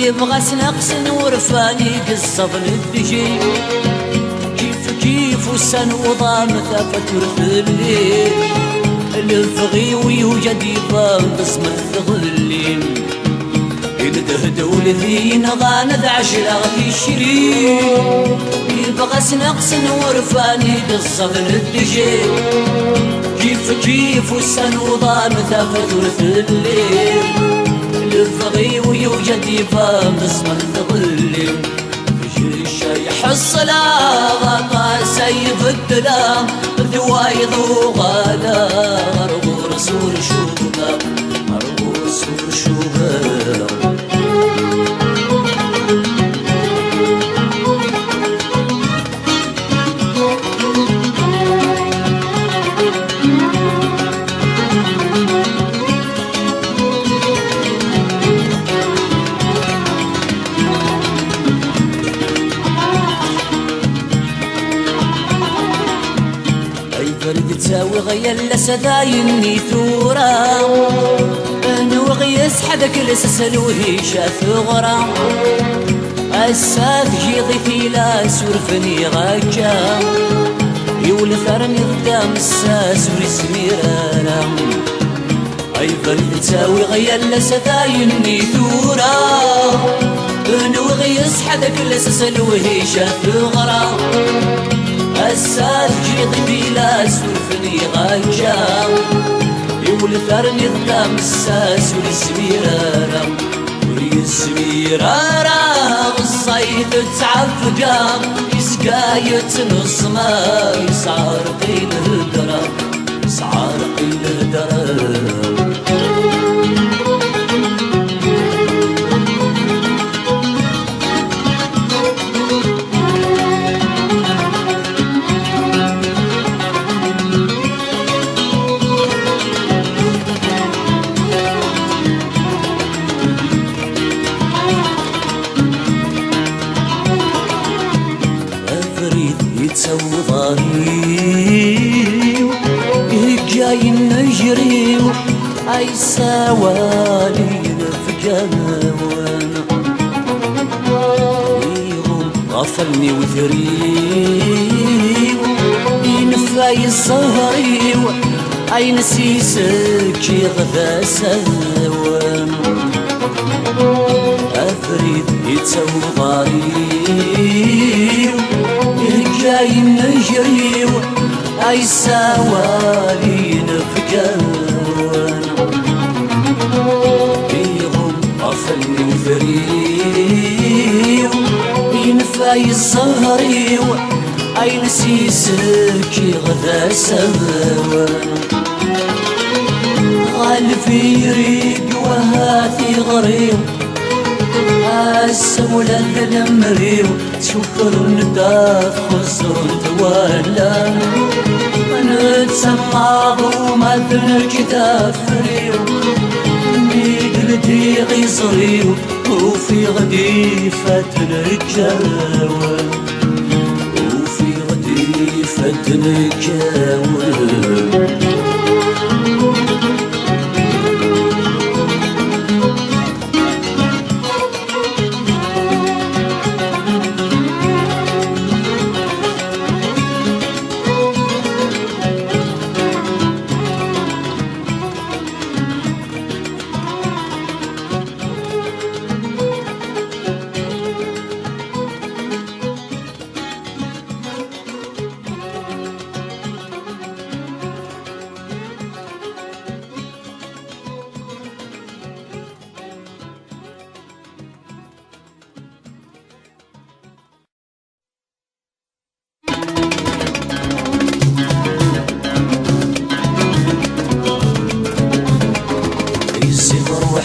F: يبغى سنقسن ورفاني قصة الدجي كيف وسن وضام ثافت ورث الليل الفغي ويوجد يبان قسم الظلين يندهد ولذين غاند عجل غثي شلي يبغى سنقسن ورفاني قصة الدجي كيف والسن وضام ثافت ورث الليل الفغي ويوجد يفهم اسم الظلين الشي حصلا غطى سيف الدلام ذوايض وغالا غرب رسول شوبا غرب رسول شوبا تساوي غيال سدايني ثورا نوغيس حدك لسسل وهيشا ثغرا الساث جيضي في لا سورفني غاجا يولثرني قدام الساس ورسميرانا أيضا تساوي غيال سدايني ثورا نوغيس حدك لسسل وهيشا ثغرا الساس جيضي بلا سورفني غاجا يولثرني قدام الساس ورسميرانا ورسميرانا الصيف تعفجا يسقايت نص ما يسعرقي الهدرة يسعرقي الهدرة يتسوي ضاري جاي نجري اي سوالي نفجانا يغم غفلني وثري ينفاي الزهري اي نسيسك يغذى سوان افريد يتسوي ضاري جاي نجري اي سوالي نفجان بيهم غفلني وفريو ينفاي الزهري اي نسيسك يغذى سوان غالفي يريق وهاتي غريب السمولة المريو تشوفر نداف خسر تولى نتسمى ضوما الكتاب فريو ميدلتي غيصريو وفي غدي فتن الجاوة وفي غدي فتن الجاوة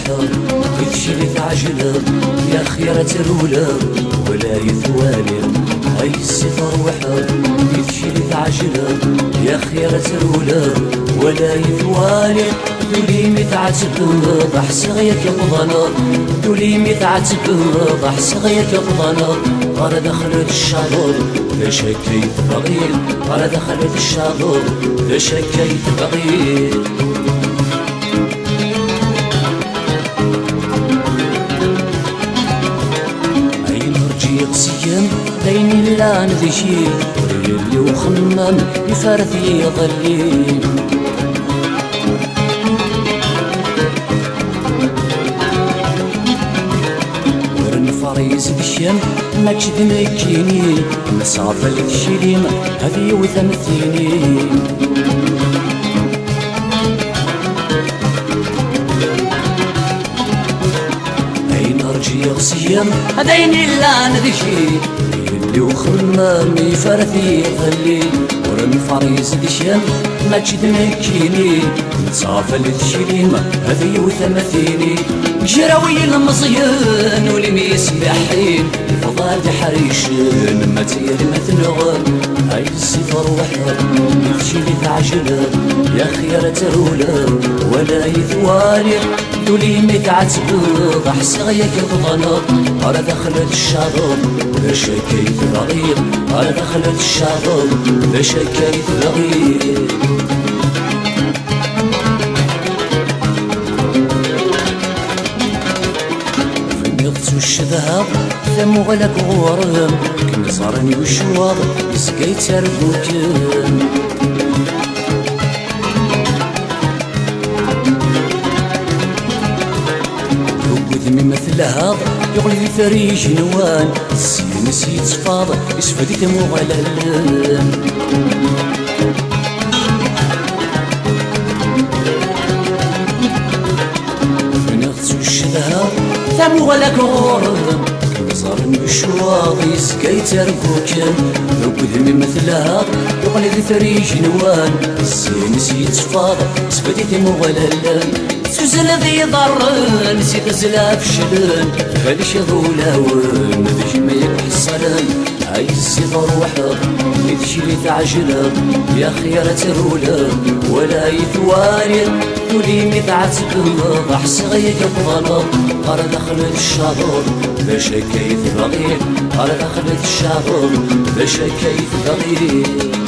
F: تروحه يفشل تعجله يا خيرة الروله ولا يثوالي هاي السفر وحر يفشل تعجله يا خيرة الروله ولا يثوالي دولي متعتب ضح صغيك بضنا دولي متعتب ضح صغيك بضنا أنا دخلت الشاطر فشكيت بغير أنا دخلت الشاطر فشكيت بغير يقسيم ديني لا نذشي وليلي وخمم يفرثي ظلي ورن فريز بشيم ما تشدنكيني مسافة لك شيليم هذي وثمثيني يغسيم هديني لا ندشي اللي وخمام يفرثي ظلي ورن فريز دشيم ما تشدنكيني نصافى لتشيليم هذي وثمثيني جراوي المصيان ولميس بحين الفضاد حريشن ما تير ما تنغن هاي السفر وحر يفشي تعجله يا خيرة الروله ولا يثوالي دولي متعتب ضح صغيك بضنا أنا دخلت الشاطر فشكيت بغير أنا دخلت الشاطر فشكيت بغير فنقت الشذهب ثم غلك غورم كم صارني وشواض يسقيت ربوكم مثل هذا يغلي ثريج نوان السين نسيت صفاض يسفد ثمو غلال فنغت الشذهب ثمو غلك غورم صارني بشواض يسقيت ربوكم ربذ مثل هذا يغلي ثريج نوان السين نسيت صفاض يسفد ثمو غلال سوزن ذي ضرن نسيت زلاف شلن فليش ذولاون ذي ما يحصلن هاي السفر وحر يدشي لي تعجله يا خيرة الروله ولا يثوالي تولي متعتب ضح صغيك بضنا أنا دخلت الشاطر فشكيت بغير أنا دخلت الشاطر فشكيت بغير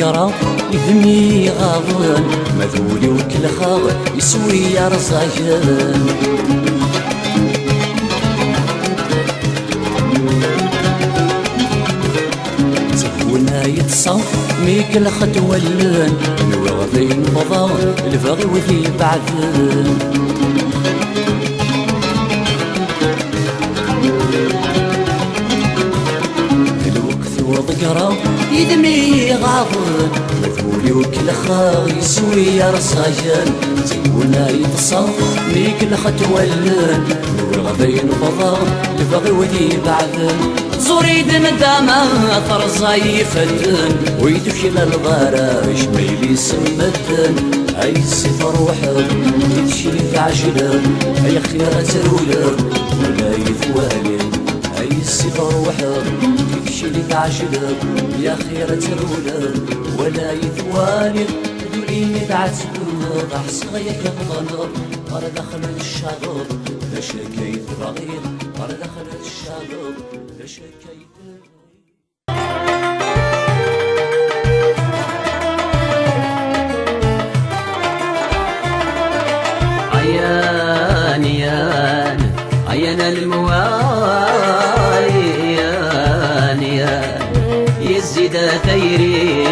F: قرا يذمي غاضن مذولي وكل خاض يسوي يا رزاجن تهونا يتصف ميك الخطوة اللن نوغضين بضان الفغي وذي بعدن وضقرا يدمي غاضن مثولي وكل خاغ يسوي يا رصاجن تقولنا يتصف ميك الخطوة اللن والغضين بضان البغي ودي بعدن زوري دم داما طرزاي يفتن ويدخل الغراش ميلي سمتن هاي السفر وحر يدشي تعجله هاي خيرة الروله ولا يثوالي هاي السفر وحر يمشي لي تعجله يا خيرة الروله ولا يثوالي دولي متعتب ضح صغيك بضنا أنا دخلت الشاطر فشكيت بغير أنا دخلت الشاطر فشكيت
D: عيان يان عيان الموالي يان يان يزيد ثيري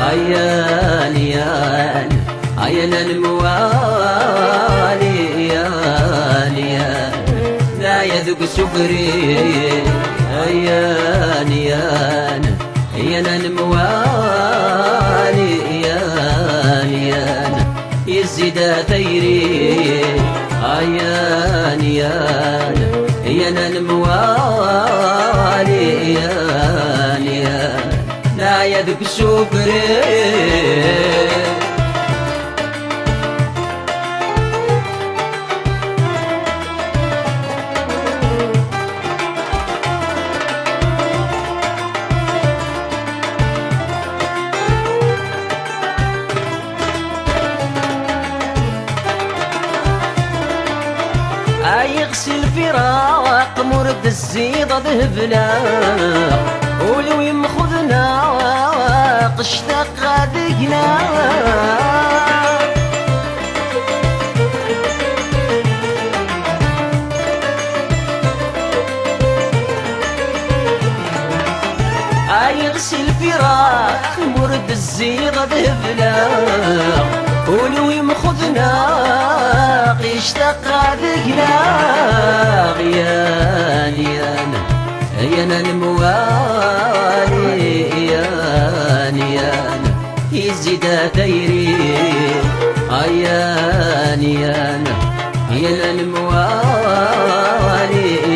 D: عيان يان عيان الموالي يان يان لا يذوق سكري عيان يان عيان الموالي يان يان يزيد ثيري عيان يان يانا الموالي يان يان لا يذوق ذك سكري يغسل فراق مرد الزيضة ذهبنا ولو يمخذنا قشتاق غادقنا يغسل فراق مرد الزيضة ذهبنا ولو يمخذنا قشتاق غادقنا غياني أنا الموالي ياني أنا يزيد تيري أياني أنا الموالي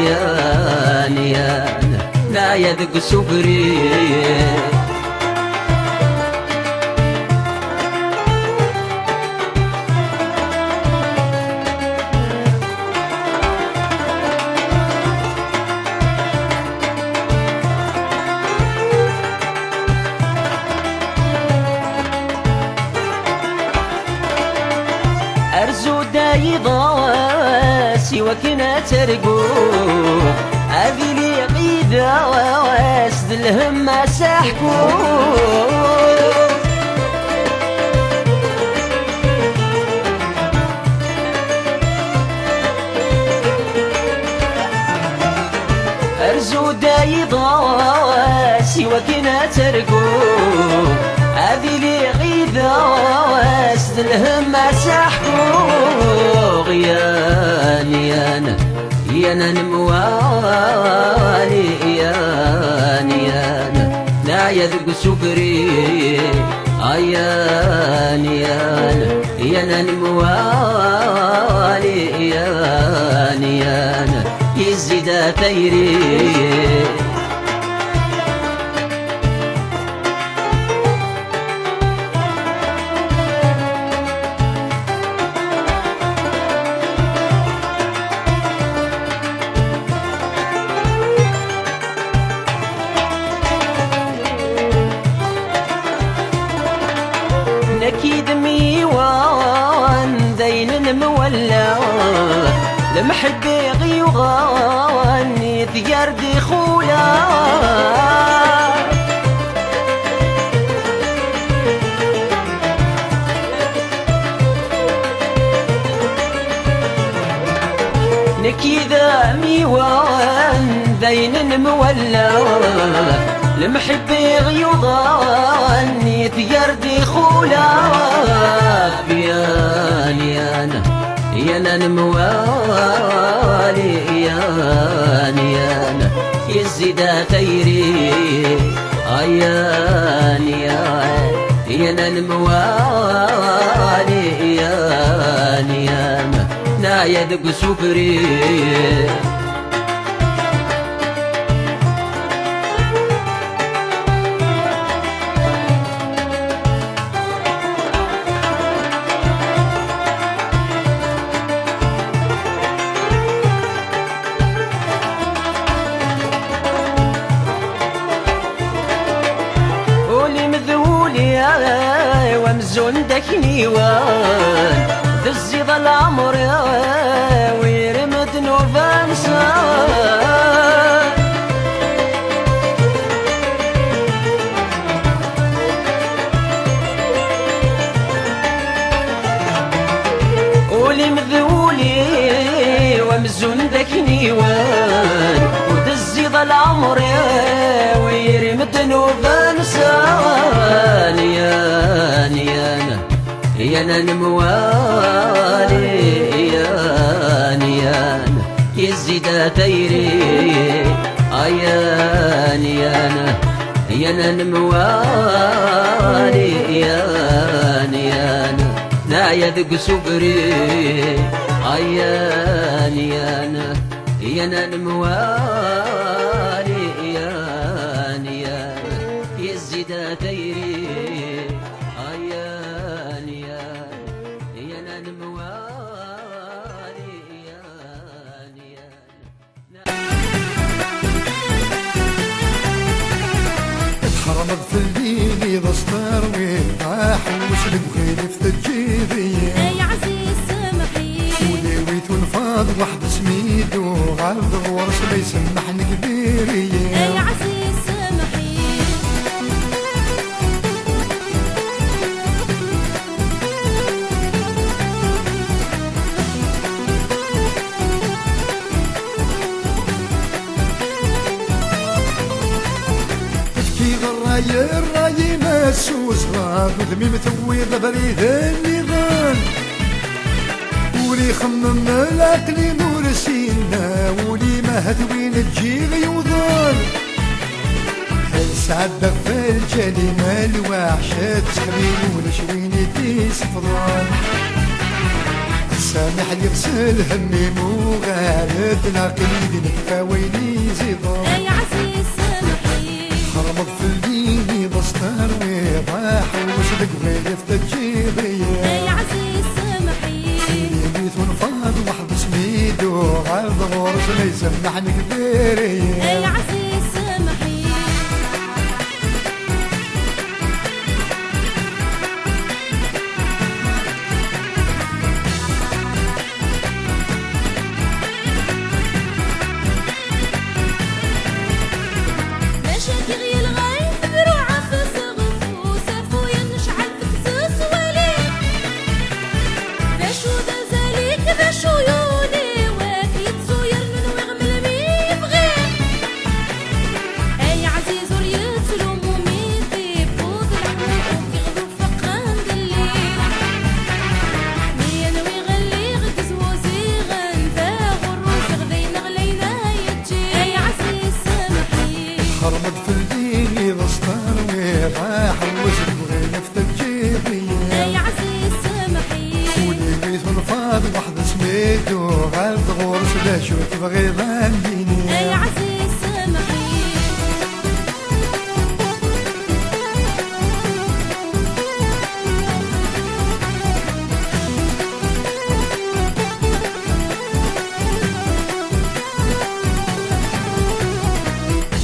D: ياني أنا لا يذق سكري أرزو دايضا سواكنا ترقو هذي لي قيدة واسد الهم ساحكو أرزو دايضا سواكنا ترقو هذي لي غيثة واسد الهم ساحكو غياني أنا الموالي ياني أنا لا يذق سكري أياني أنا الموالي ياني أنا يزيد تيري أكيد ميوان دين مولى لمحبي غيوغان يثير دخولا نكيذا ميوان دين مولى لمحبي غيوضان يثير دخولا ياني أنا الموالي ياني أنا يزيد تيري أياني أنا الموالي ياني أنا لا يذق سكري ومزون دكني وان ذزيض العمر ويرمد نوفانسان ولي مذولي ومزون دكني وان وذزيض العمر ويرمد نوفانسان أنا الموالي ياني أنا يزيد تيري أياني أنا الموالي ياني أنا لا يذق سكري أياني أنا الموالي ياني أنا يزيد تيري
B: بغير في الجيبية
H: يا عزيز سامحي
B: ولويت ونفاض واحد سميدو غالب غورس ما يسمحني كبيرية
H: يا عزيز سامحي
B: الراي مسوس غاب ودمي متويض بريد النظام ولي خمم العقل مرسينا ولي ما هدوين تجي غيوضان هل سعد في الجليمة الوحشة تخبين ولا شوين ديس فضان سامح لي غسل همي مو غالب العقل بنكفى ويلي زيضان
H: يا عزيز سامحي
B: حرمت في الدين بسطر وراح وصدق غير في الجيبية
H: يا عزيز سامحي
B: بيت ونفاض واحد سميدو عرض غورس ما يسمحني كبيرية
H: يا عزيز سامحي مشاكي غير الغايب بروعة في صغف وسافو ينشعل في كسوس وليد باشو دا زاليك باشو يوني واكيد صوير من ويغمل مي بغير يا عزيز وريت الهمومي في بود العقل وكيغدو فقان دليل مي انا ويغلي غد زوزي غنتا غروس غدينا غلينا يتجي يا عزيز سامحي
B: حرمت في الدين بسطر وراح وصدق غير في الجيبية
H: يا عزيز سامحي
B: بيت ونفاض واحد سميدو عرض غورس لا شو تبغي ظنيني
H: يا عزيز سامحي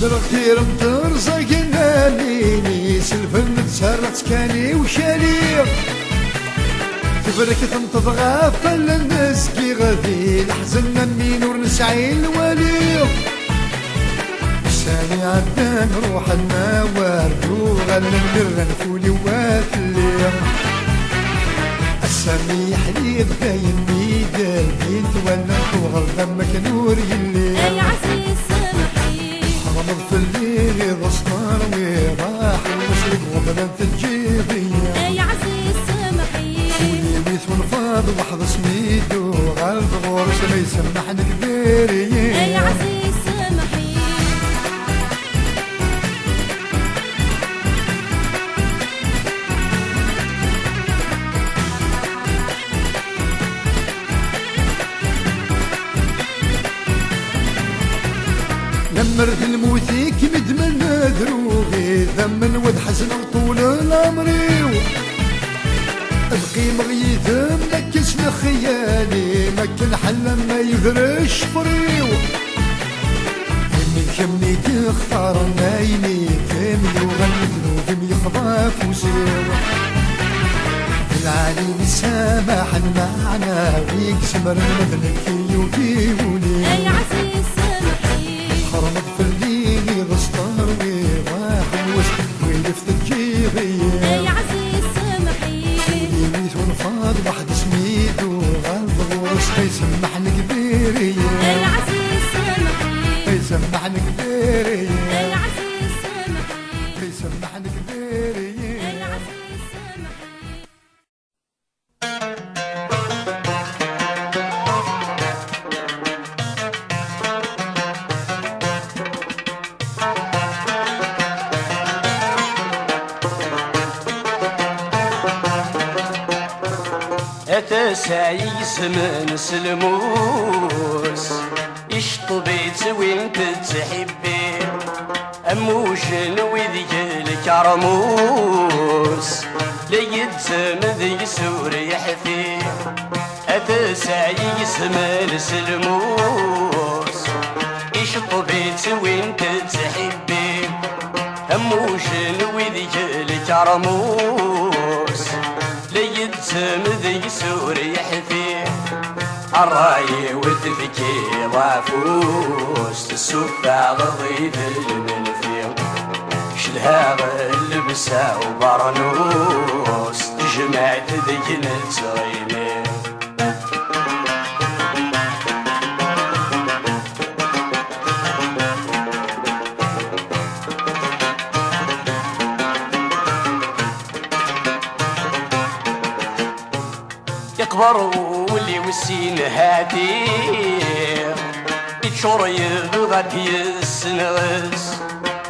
B: بالخير مترزق ناليني سلفن تسرت كاني وشالي تبرك تنتظغافل الناس كي غادي الحزن مين ورنسعي الولي ساني عدان روح النوار وغل المرن فولي واتلي السامي حليب باين ميدال بنت ولا وغل دمك نور يلي
H: يا عزيز سامحي
B: حرمت في الليل بسطر وراح ومشرق وبلد الجيبية
H: يا عزيز سامحي
B: بيت ونفاض واحد سميدو غالب غورس ما يسمحني كبيرية
H: يا عزيز سامحي
B: لمرت الموتيك مدمن دروغي ذمن ود حزن طول العمري ابقي مغيث مكس بخيالي مكن حل ما يفرش فريو كمي تختار نايني كامل وغنت ذنوب يخضاف وسيو العالي السامح المعنى ويقسم المذنك يوكيوني
H: يا عزيز سامحي
B: حرمت في الليل بسطر وراح وسط ويلفت الجيبية
H: يا عزيز سامحي
B: بيت ونفاض واحد سميدو غالب غورس ما يسمحني كبيرية
H: يا عزيز سامحي
B: ما يسمحني كبيرية
H: يا عزيز سامحي
B: ما يسمحني كبيرية
H: يا عزيز سامحي
F: أتسعي من سلموس اشطبيت وين تتحبي أموشن وذيك الكرموس ليتسم ذي سوري يحفي أتسعي من سلموس اشطبيت وين تتحبي أموشن وذيك الكرموس اسم ذي سوري يحفي الراي وتذكي ضافوس تسفى ضيد المنفي شلها اللبسة وبرنوس جمعت ذيك نتغيمي يكبر واللي وسين هادي يتشور يبغى يسنغس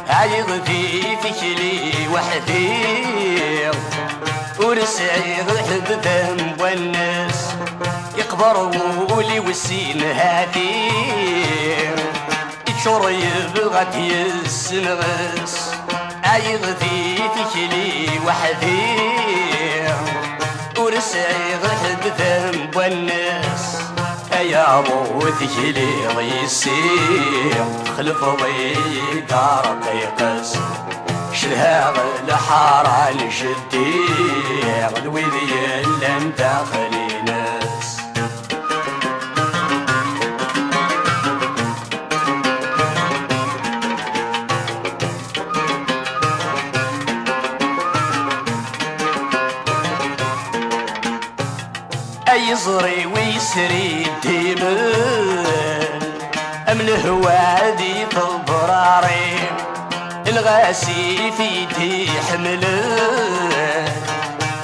F: عيغذي في كلي وحدي ورسعي حد ذنب والناس يكبر واللي وسين هادي يتشور يبغى يسنغس عيغذي في كلي وحدي ورسعي غحد ذنب والناس يا موتك لي غيسير خلف ضيدار قيقس شلها الحارة لجدي الوذي اللي انت خلي ناس يزري ويسري الديمن أمن هوادي في الضراري الغاسي في يدي حملن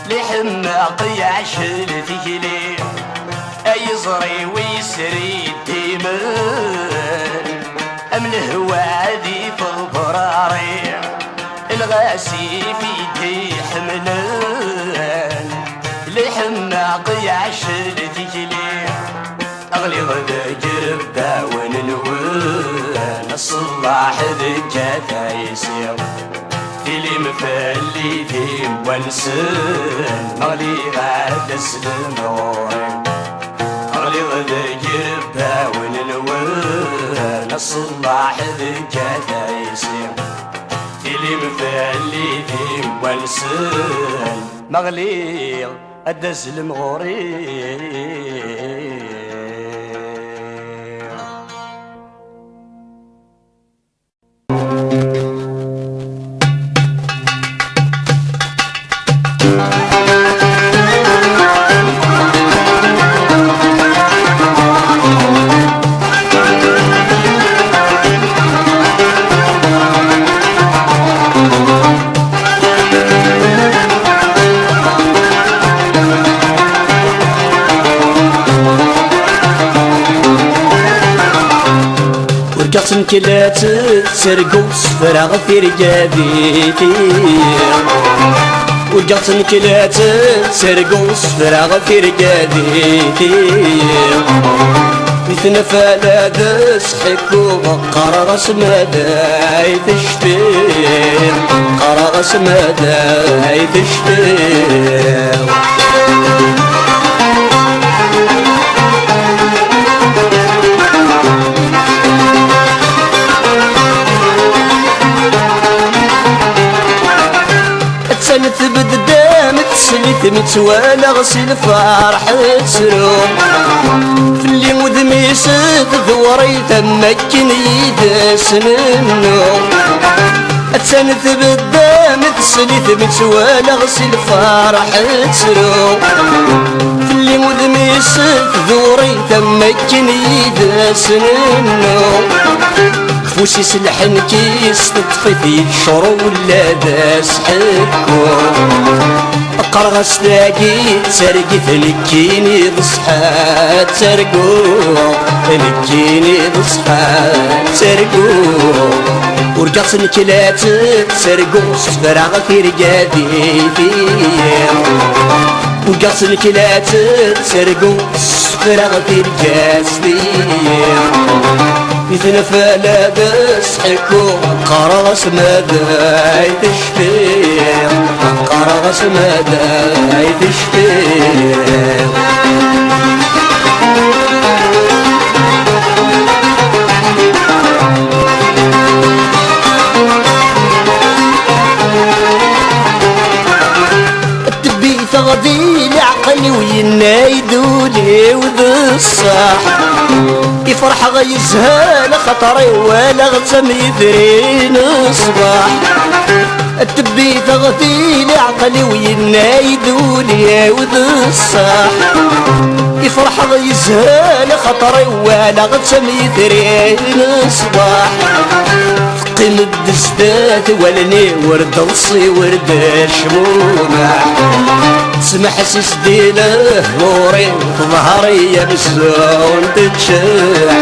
F: لحماق يعشل ثقلي يزري ويسري الديمن أمن هوادي في الضراري الغاسي في يدي حملن لحماق يعشل ثقلي أغلي غدا جربة وننوان الصلاح ذكاتا يسير فيلي مفلي ذيم ونسن أغلي غدا سلم غوري أغلي غدا جربة وننوان الصلاح ذكاتا يسير فيلي مفلي ذيم ونسن مغلي أدس المغوري ورقصن كلا تسرقو سفرة في رقابيتي ورقصن كلا تسرقو سفرة في رقابيتي مثل فلا دس حكو قرغس مداي تشتير قرغس مداي تشتير تسلت بدام تسلت متوالا غسل فرح تسروم في اللي مدميس ثوري تمكن يدس منو تسلت بدام تسلت متوالا غسل فرح تسروم في اللي مدميس ثوري تمكن يدس منو فوسي سلحن كيس تطفي في الشرو ولا داس حكو قرغس تلاقي تسرقي تنكيني بصحات تسرقو تنكيني بصحات تسرقو ورقص نكلات تسرقو سفرع في رقادي فيه ورقص نكلات تسرقو سفرع في رقادي فيه مثل فلا بس حكو قرص مداي تشفير قرص مداي تشفير التبي ثغدي العقل وينا يدولي وذ الصح يفرح غيزهال خطري ولا غتم يدرين الصباح التبي تغتيلي عقلي وينا يدولي وذ الصح يفرح غيزهال خطري ولا غتم يدرين الصباح قيم الدزدات ولني ورد وصي ورد شمومة تسمح سيس ديله نوري ظهري يمسون تتشاح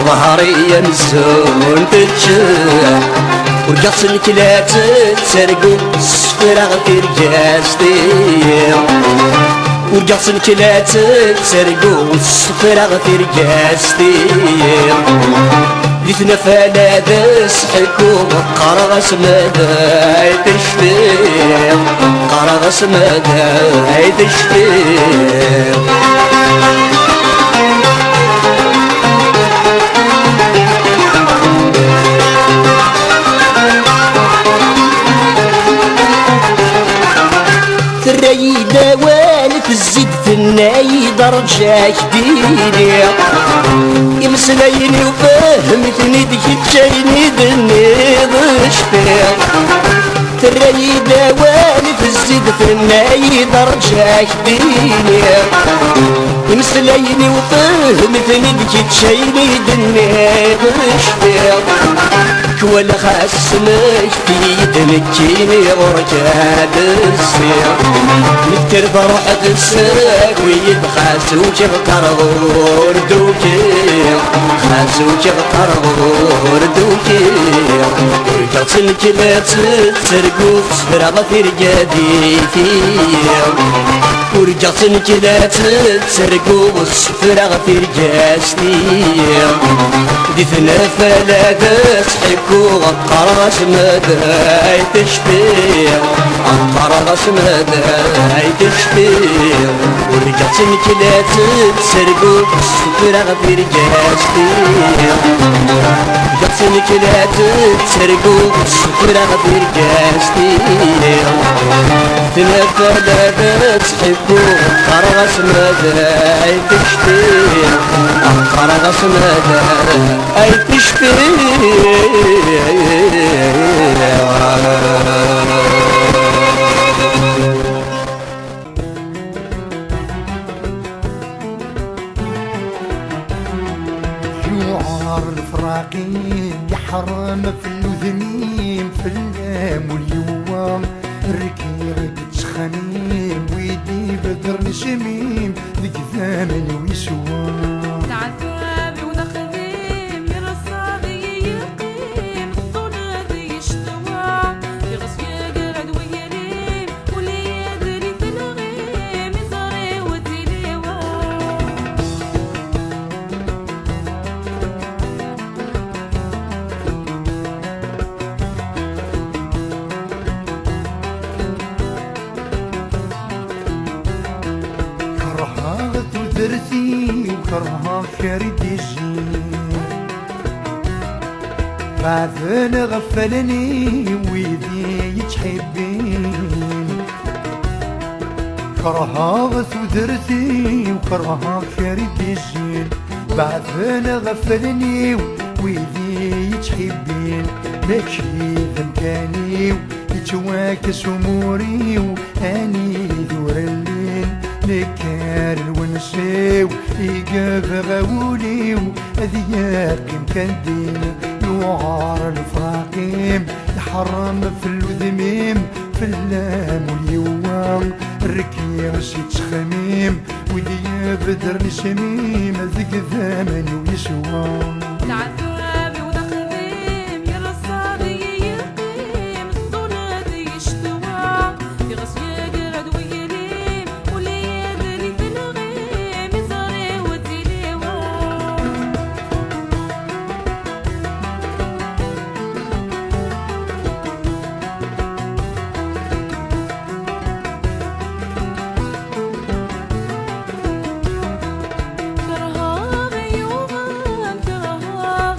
F: ظهري يمسون تتشاح ورقص الكلات تسرقو الصفرة في رجاستي ورقص الكلات تسرقو الصفرة في رجاستي ديتنا فلا داس حكوم قرغس مدى تشفيق قرغس مدى تشفيق الريدة والف الزيد في الناي درجة جديدة يمسليني وفهمتني دكتشيني دني ضشفيق الريدة والف الزيد في الناي درجة جديدة يمسليني وفهمتني دكتشيني دني ضشفيق ولا خاسمك في دمكيني ورجال السير نكتر بروح تساك ويبخاس وجبقر وردوكي خاس وجبقر وردوكي ورقص الكلات تسرقو صفرة في رجادي ورقص الكلات تسرقو صفرة في رجاستي ديثنا فلا تسحكو القرغس مدى تشفيق القرغس مدى تشفيق ورقص الكلات تسرقو الصفرة في رجاستي رقص الكلات تسرقو الصفرة في رجاستي ديثنا فلا تسحكو القرغس مدى تشفيق القرغس مدى أي تشفيق
B: يوعر الفراقين يحرم في اللذميم في اللام واليوم الركيغ تشخنيم ويدي بدر نشميم ذيك ثامن ويسوام
H: تعذب ودخلين من الصاغي يقيم الطنادي يشتوى في غصب يقرد ويريم واللي يدري في الغيم يزري وديليوى
B: كرهها تدرسي وكرهها كارد الجين بعدين غفلني ويدي يتحبين كرهها تدرسي وكرهها كارد الجين بعدين غفلني ويدي يتحبين ماشي ذمكاني يتواكس اموري واني دور الليل نكار ونسيو يقف غولي وأذياق مكدين يوعر الفراقيم يحرم في الوذميم في اللام واليوم الركير سيت خميم ودي بدر نسميم ذك ثامن ويسوام
H: تعذب ودخلين من الصاغي يقيم الطنادي يشتوى في غصب يقرد ويريم واللي يدري في الغيم يزري وديليوى كرهاغ يوغان كرهاغ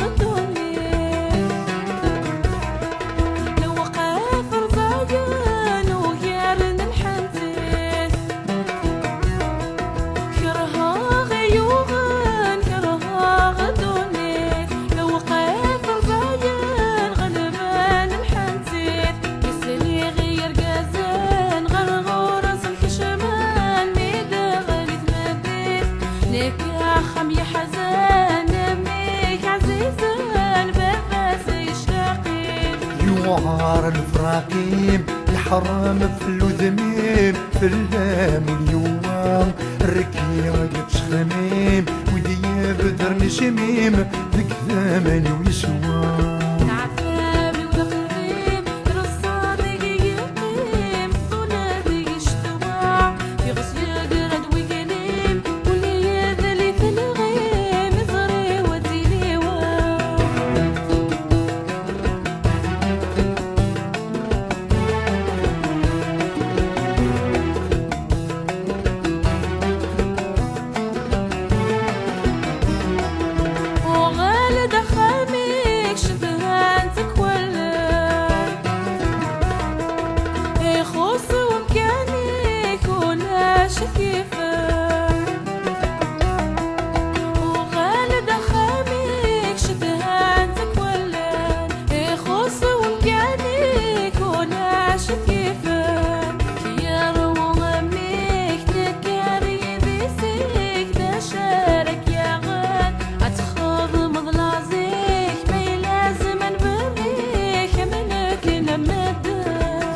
B: يوعر الفراقيم يحرم في اللذميم في اللام واليوم الركيم يتشخميم ودي بدر نشميم ذك ثماني ويسوام
H: عفابي وذقريم رصادي يقيم ظلامي يشتوى في غسل قرد وقليم واللي يذلي في الغيم يزري وديني وغالد خاميك شبهانتك ولا يخص ومكانك ولا شكيفك وغالد خاميك شبهانتك ولا يخص ومكانك ولا شكيفك يا رواميك تكاري بيسيك تشارك يا غاد أتخاض مضلازيك ما يلازم نبريك منك نمد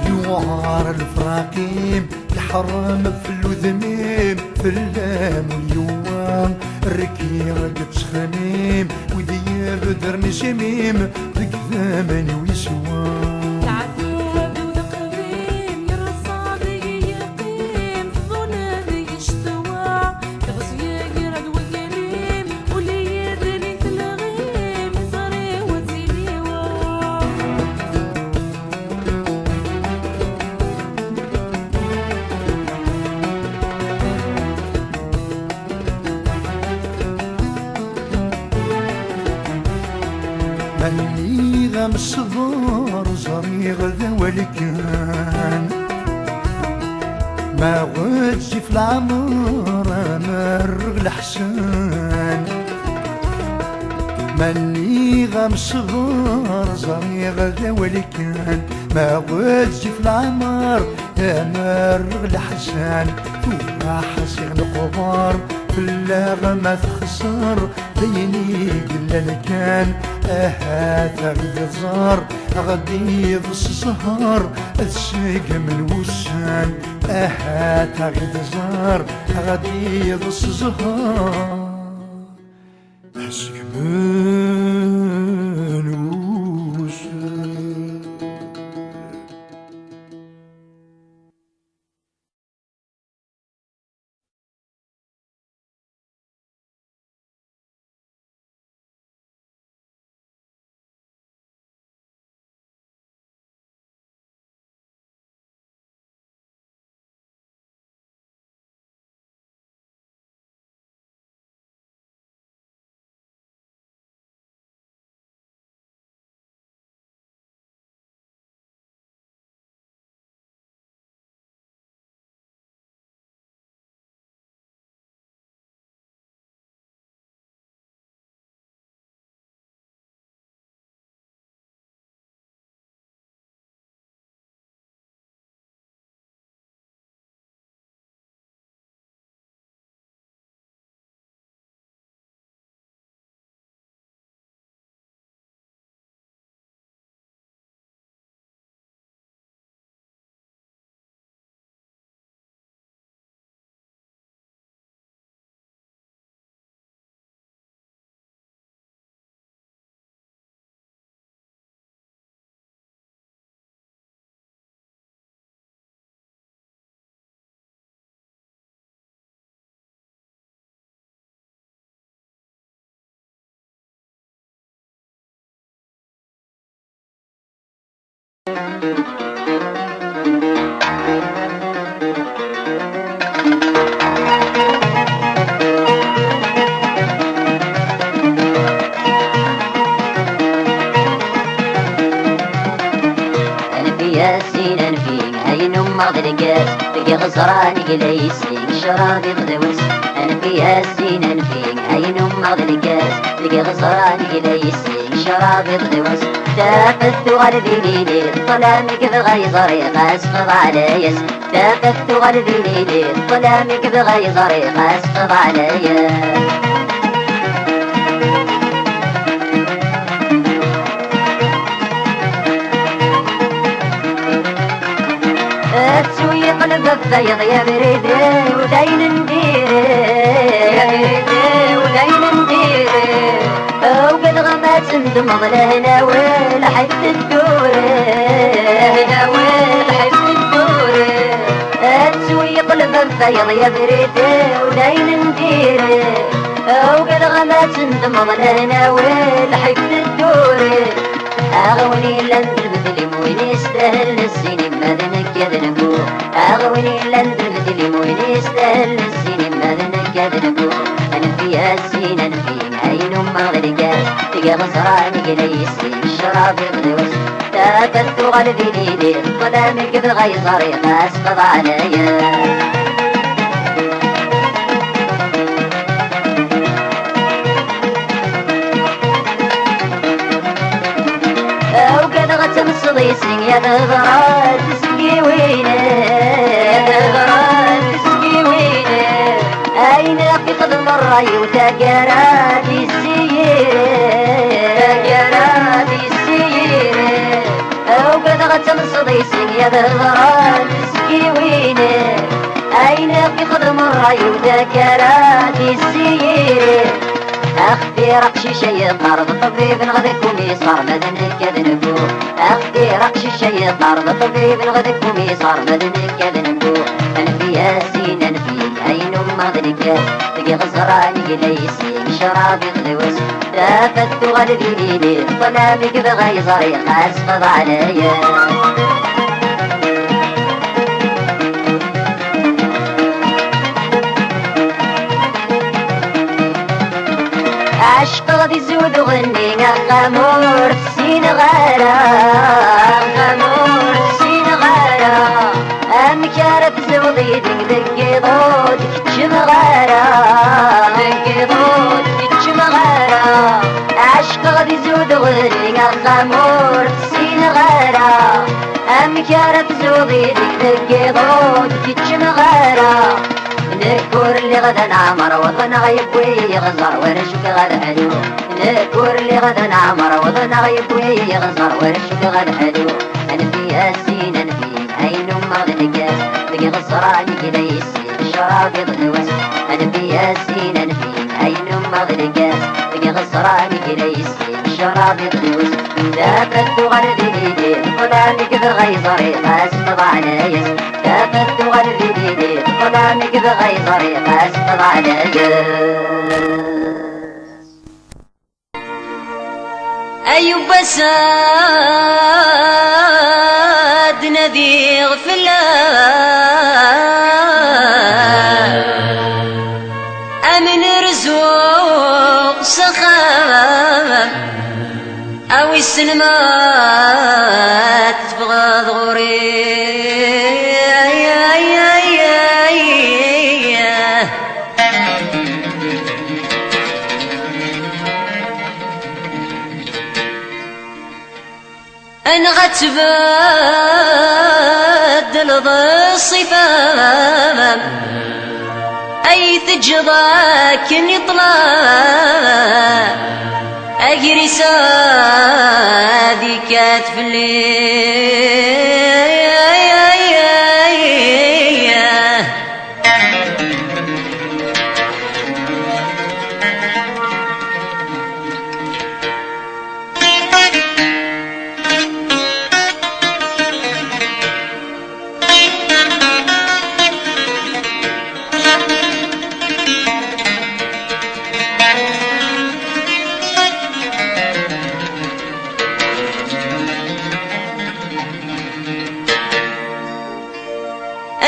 B: يوعر الفراقيم يحرم في اللذميم في اللام واليوم الركيم يتشخميم ودي بدر نشميم ذك ثماني ويسوام
H: العذاب وذقريم يرصادي يقيم ظلامي يشتوى يغص يقرد وقليم واللي يدري في الغيم يزري وزيني
B: مني غمس ضار زريغ ذا ولكان ما غدش في العمر مرغ الحسان مني غمس ضار زريغ ذا ولكان ما غدش في العمر مرغ الحسان فوق حسين قبار في اللغة تخسر بيني قل كان تغدي الزهر غدي السهر الشيق من وسان تغدي الزهر غدي الزهر الشيق من وسان
G: ماضي القاس تلقى غزراني قليسي شراب يغدوس انا فيها السين انفيق عين ماضي القاس تلقى غزراني قليسي شراب يغدوس تافت غربي ليلي ظلامك بغيظري اسقط عليا تافت غربي ليلي ظلامك بغيظري اسقط عليا البفايض يا بريدي وداين نديري يا بريدي وداين نديري وقد غمات ندمض لهنا والحد الدوري هنا والحد الدوري تسويق البفايض يا بريدي وداين نديري وقد غمات ندمض لهنا والحد الدوري أغوني لندر مثلي وين يستاهل السين ماذا نكاد نقول أغوني لندر مثلي وين يستاهل السين ماذا نكاد نقول أنا فيها السين أنا فيها عين ما غلقات تلقى غزراني قليسي الشراب يغدوس تاكدت غلبي ليلي ظلامك بغيظري أسقط عليا صديسين يا دغرات تسقي وينه يا دغرات تسقي وينه أين في قدم الرأي وتقرات السيرة تقرات السيرة وقد غتم صديسين يا دغرات تسقي وينه أين في قدم الرأي وتقرات السيرة أختي رقش شي طرد طبيب غدكم يصار ماذا نكاد نقول أختي رقش شي طرد طبيب غدكم يصار ماذا نكاد نقول أنا فيها سين أنا فيك عين ما ذلك تقي غزراني ليسيك شراب يغلوس تافت غلبي ليلي ظلامك بغيظري أسقط عليا عشق غادي زود غني غامور سين غارة غامور سين غارة أمكارة زودي دك ضود كتشم غارة دك ضود كتشم غارة عشق غادي زود غني غامور سين غارة أمكارة زودي دك ضود كتشم غارة نكور اللي غدا نعمر وطن غيبوي غزر ورشك غدا حلو نكور اللي غدا نعمر وطن غيبوي غزر ورشك غدا حلو أنا فيها السين أنا فيها عين ما غلقاس تقي غزراني كدا يسين الشراب يضلوس أنا فيها السين أنا فيها عين ما غلقاس تقي غزراني كدا يسين الشراب يضلوس تافت غلبي ليلي ظلامك بغيظري أسقط عليا تافت غلبي ليلي ظلامك بغيظري أسقط عليا
I: أيوب ساد نذي غفلا أمن رزوق سخام أو السلمات تبغى ظهوري أنا غتبدل ذا الصفام أي تجضاك يطلع أجري سادي كاتف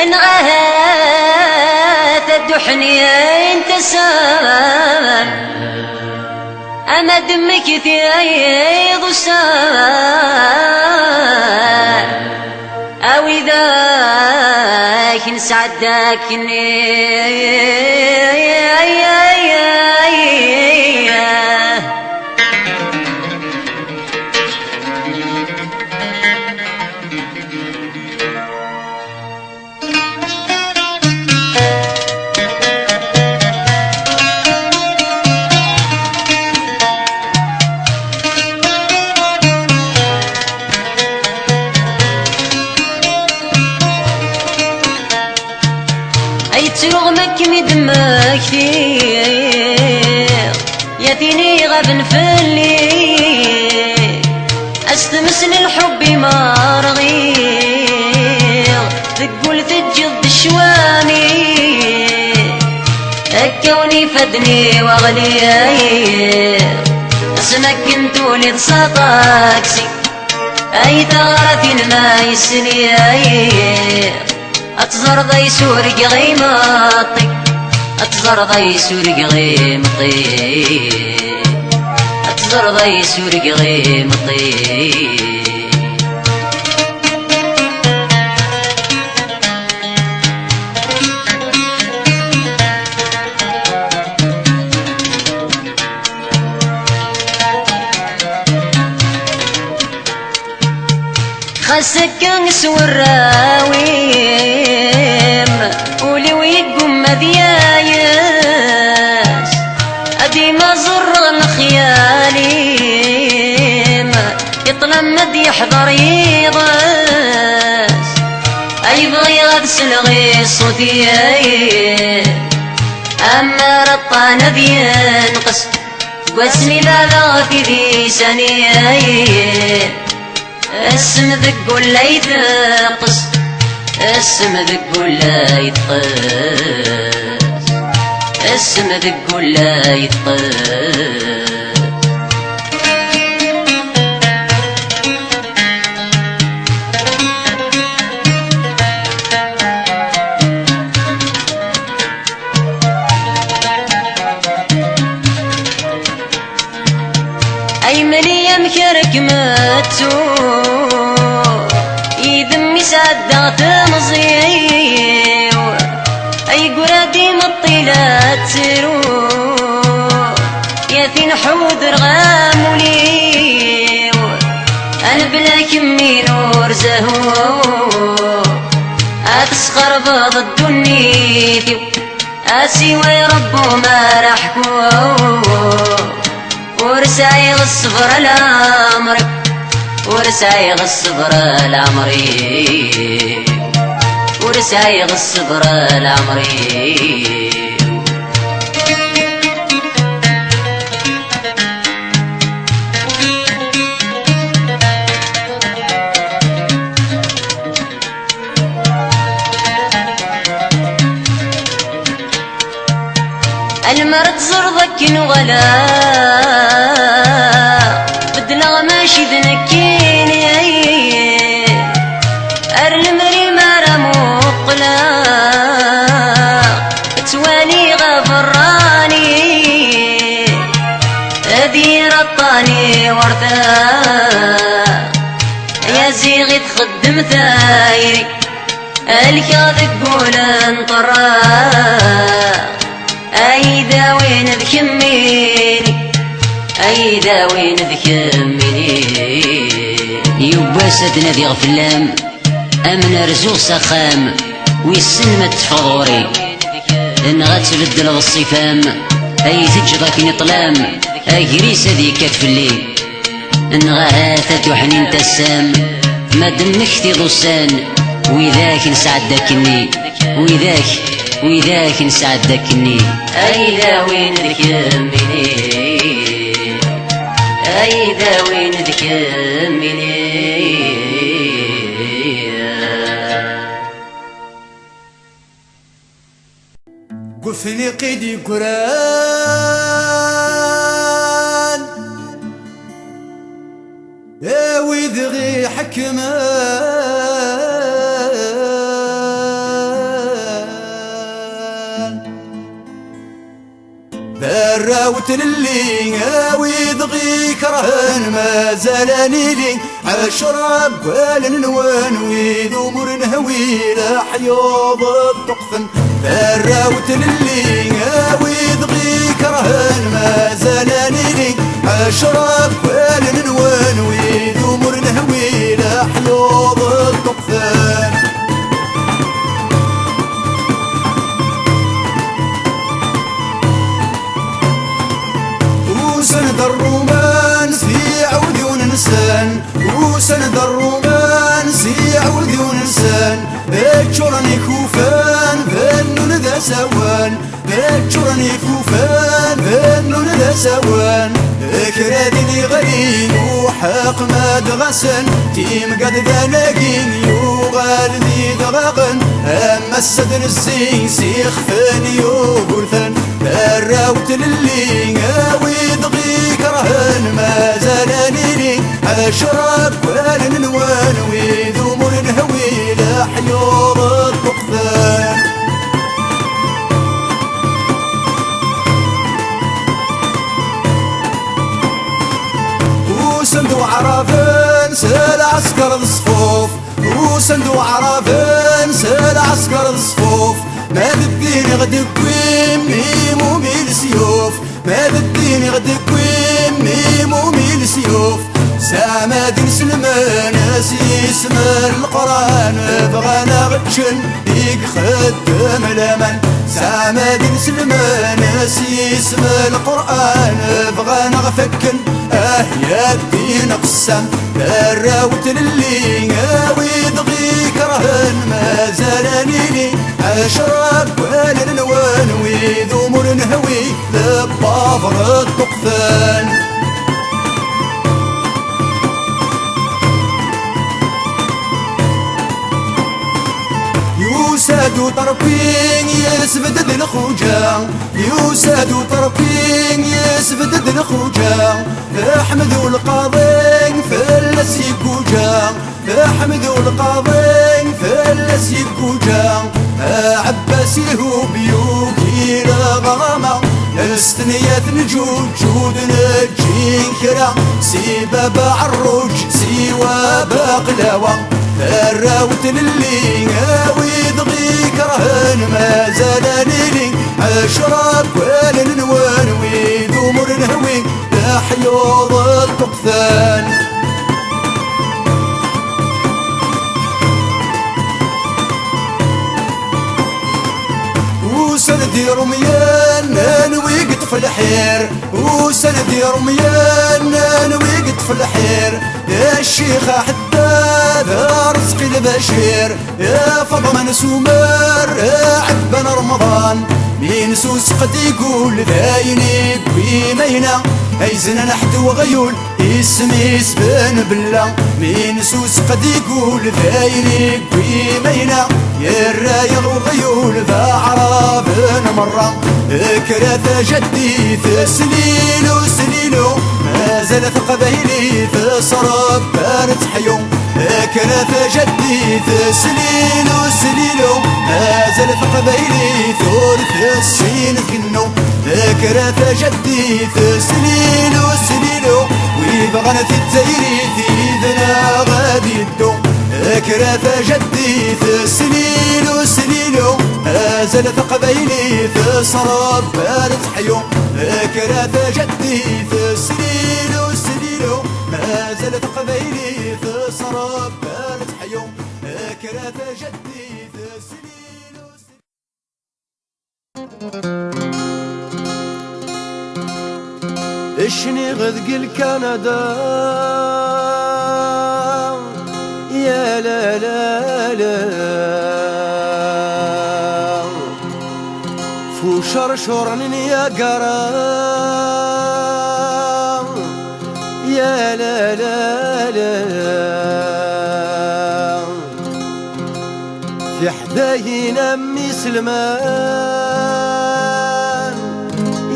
I: انغهات الدحني انت سام اما دمك ثيض السام او اذاك نسعدك رغمك مدمك كثير يا ديني غاب نفلي استمسن الحب ما رغير تقول تجد الشوامي كوني فدني واغلي اسمك كنتو لتصاطاكسي اي ثغرة ما يسني اتزر ضي سورق غيمطي اتزر ضي سورق غيمطي اتزر ضي سورق غيمطي خسك نسو الراويم ولي ويقوم مذيايس ادي ما زر الخياليم يطلمد يحضر يضاس اي بغي غدسل غي صوتي اما رطان بينقص واسني لا في ذي سنين اسم ذق ولا يتقص اسم ذق ولا يتقص اسم ذق ولا يتقص اي ملي مكرك ماتو سادات مزيو اي قرادي مطيلات سرو يا ثين حود رغام وليو انا بلا كمي نور زهو اتسخر بض الدنيا اسي ويربو ما رحكو ورسايغ الصبر الامر ورسايغ الصبر العمري ورسايغ الصبر العمري المرض زرضك نغلا بدلا ماشي ذنكيني ارلمري مارا مقلا توالي غفراني ادي رطاني ورثا يا زيغي تخدم ثايري الكاذ تقول انطرا ايدا وين ذكميني ايدا وين ذكميني يبا سدنا ذي غفلام امن رزوق سخام ويسن ما تفضوري ان غتبدل بالصفام اي تجضك نطلام اجريس ذي كتفلي ان غاثت وحنين تسام ما دمكتي ضسان وذاك نسعدكني وذاك نسعدكني ايدا وين ذكميني ايدا وين ذكميني
B: قفني قيدي قران يا ويدغي حكمان براوت للي يا ويدغي كرهن ما زالني لي عشرة بوال نوان ويد امور نهوي حيوض الطقفن براوت للي يا ويدغي كرهن ما زالني لي عشرة بوال نوان ويد امور نهوي حيوض الطقفن وسند الرومانس في عودي وننسان وسند الرومانس في عودي وننسان اتشرني كوفان فنون ذا
J: سوان كرادي لي غريب وحق ما دغسن تيم قد ذناقين يوغال ذي دغاغن أما السدن الزين سيخ فاني يوغرثن الراوت للي ويد غي كرهن ما زالاني لي أشرب والن نوان ويد أمور نهوي لحيوض الطقفان وسندو عرفان سال عسكر الصفوف وسندو عرفان سال عسكر الصفوف ما الدين غد كويم ميمو ميل سيوف ما الدين غد كويم ميمو ميل سيوف سامد سلمان اسم القرآن بغانا غتشن ديك خدم الأمان سامد سلمان اسم القرآن بغانا غفكن يا الدين قسم الراوت للي ويد غي كرهن ما زالاني لي أشرب والنوان ويد أمور نهوي لبابر الطقفان يوسادو طرفين يسبدد الخوجة يوسادو طرفين يسبدد الخوجة احمد القاضين فلس يكوجا احمد القاضين فلس يكوجا عباسي هو بيوكي لغرامة الستنيات نجود جود نجين كرا سيبا عروج سيوا بقلاوة الراوت للي ويد غي كرهن ما زالاني لي أشرب والنوان ويد أمور نهوي لحيوض الطقفان وسندي رميان نانوي قطف الحير وسندي رميان نانوي قطف الحير يا الشيخ حداد رزقي البشير يا فضمان سمر عبان رمضان مين سوس قد يقول ذايني بمينا ايزنا نحد وغيول اسمي سبان بالله مين سوس قد يقول ذايني بمينا يا الرايض وغيول ذا عرابنا مرة كراث جدي سليلو سليلو ما زالت قبايلي في صراب بارت حيوم كراث جدي سليلو سليلو ما زالت قبايلي ثورث السين كنو كراث جدي سليلو سليلو ويبغى في التايري في ذنا غادي يدو كراث جدي سليلو سليلو زالت قبايلي في صراب بارد حيوم كراث جدي سليلو سليلو ما زالت قبايلي في صراب بارد حيوم كراث جدي سليلو
K: اشني غذق الكندا يا لا لا لا فو شرشرن يا قرا يا لا لا لا في حداين أمي سلمان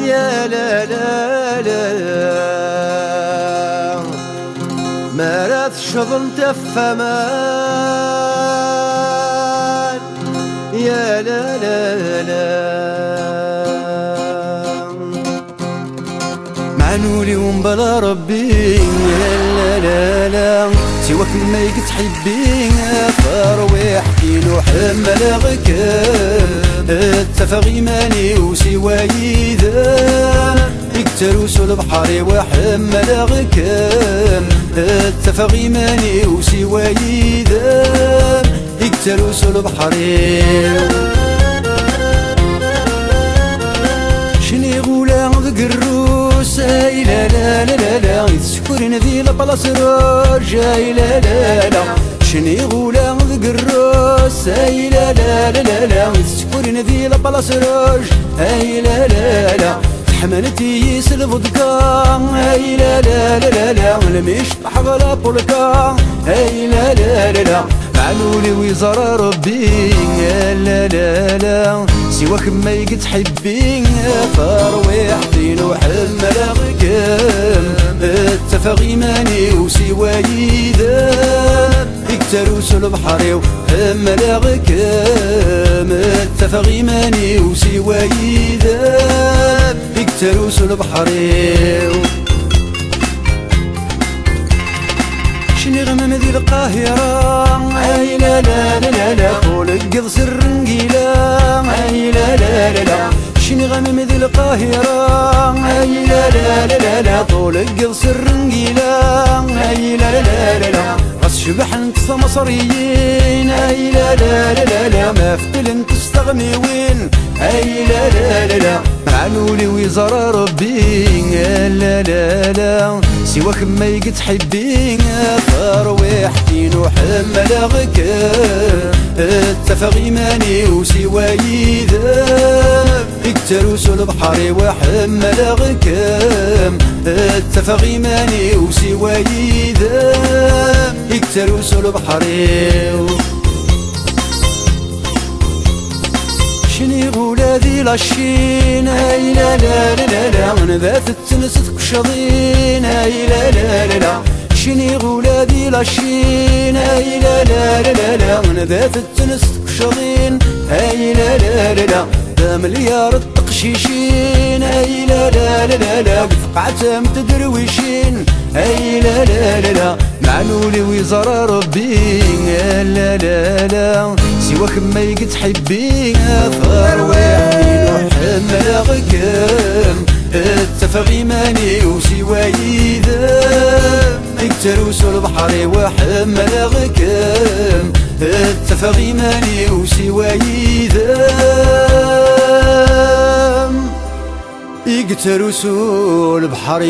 K: يا لا لا لا ما راث شظن تفمان يا لا لا لا معنولي ومبلا ربي لا لا لا سواك ما يقت حبي فاروي احكي له حمل غكام التفاغي ماني وسواي ذا يقتلوا سول بحري وحمل غكام التفاغي ماني وسواي ذا يقتلوا سول بحري شني غولا ذق الروس لا لا لا لا يذكرني ذي لبلاص رجاي لا لا لا شني غولا ذق الروس لا لا لا لا يذكرني ذي لبلاص رج اي لا لا لا حملتي سلفضكا اي لا لا لا لا المش حغلا بولكا اي لا لا لا معلولي ويزرى ربي لا لا لا سواك ما يقد حبي فرويح دين وحمل غكام اتفاقي ماني وسواي ذا يكتروس البحر وحمل غكام اتفاقي ماني وسواي ذا يكتروس البحر شني غمام ذي القاهرة اي لا لا لا لا فولك قض سر نقيلة اي لا لا لا لا شني غمام ذي القاهرة اي لا لا لا لا طولك قض سر نقيلة اي لا لا لا لا غس شبح انت مصريين اي لا لا لا لا ما فتل انت استغني وين اي لا لا لا لا معلولي ويزرى ربي لا لا لا سواك ما يقد حبي فرويح دين وحمل غكام اتفاقي ماني وسواي ذاب يكتروس البحر وحمل غكام اتفاقي ماني وسواي ذاب يكتروس البحر شني غولادي لاشين اي لا لا لا لا من ذات التنست كشضين اي لا لا لا لا شني غولادي لاشين اي لا لا لا لا من ذات التنست كشضين اي لا لا لا لا ذا مليار التقشيشين اي لا لا لا لا قد قعتهم تدرويشين اي لا لا لا لا معلولي ويزرى ربي لا لا لا سواك ما يقد حبي فرويح دين وحمل غكام اتفاقي ماني وسواي ذاب يكتروس البحر وحمل غكام اتفاقي ماني وسواي ذاب يقتروس البحر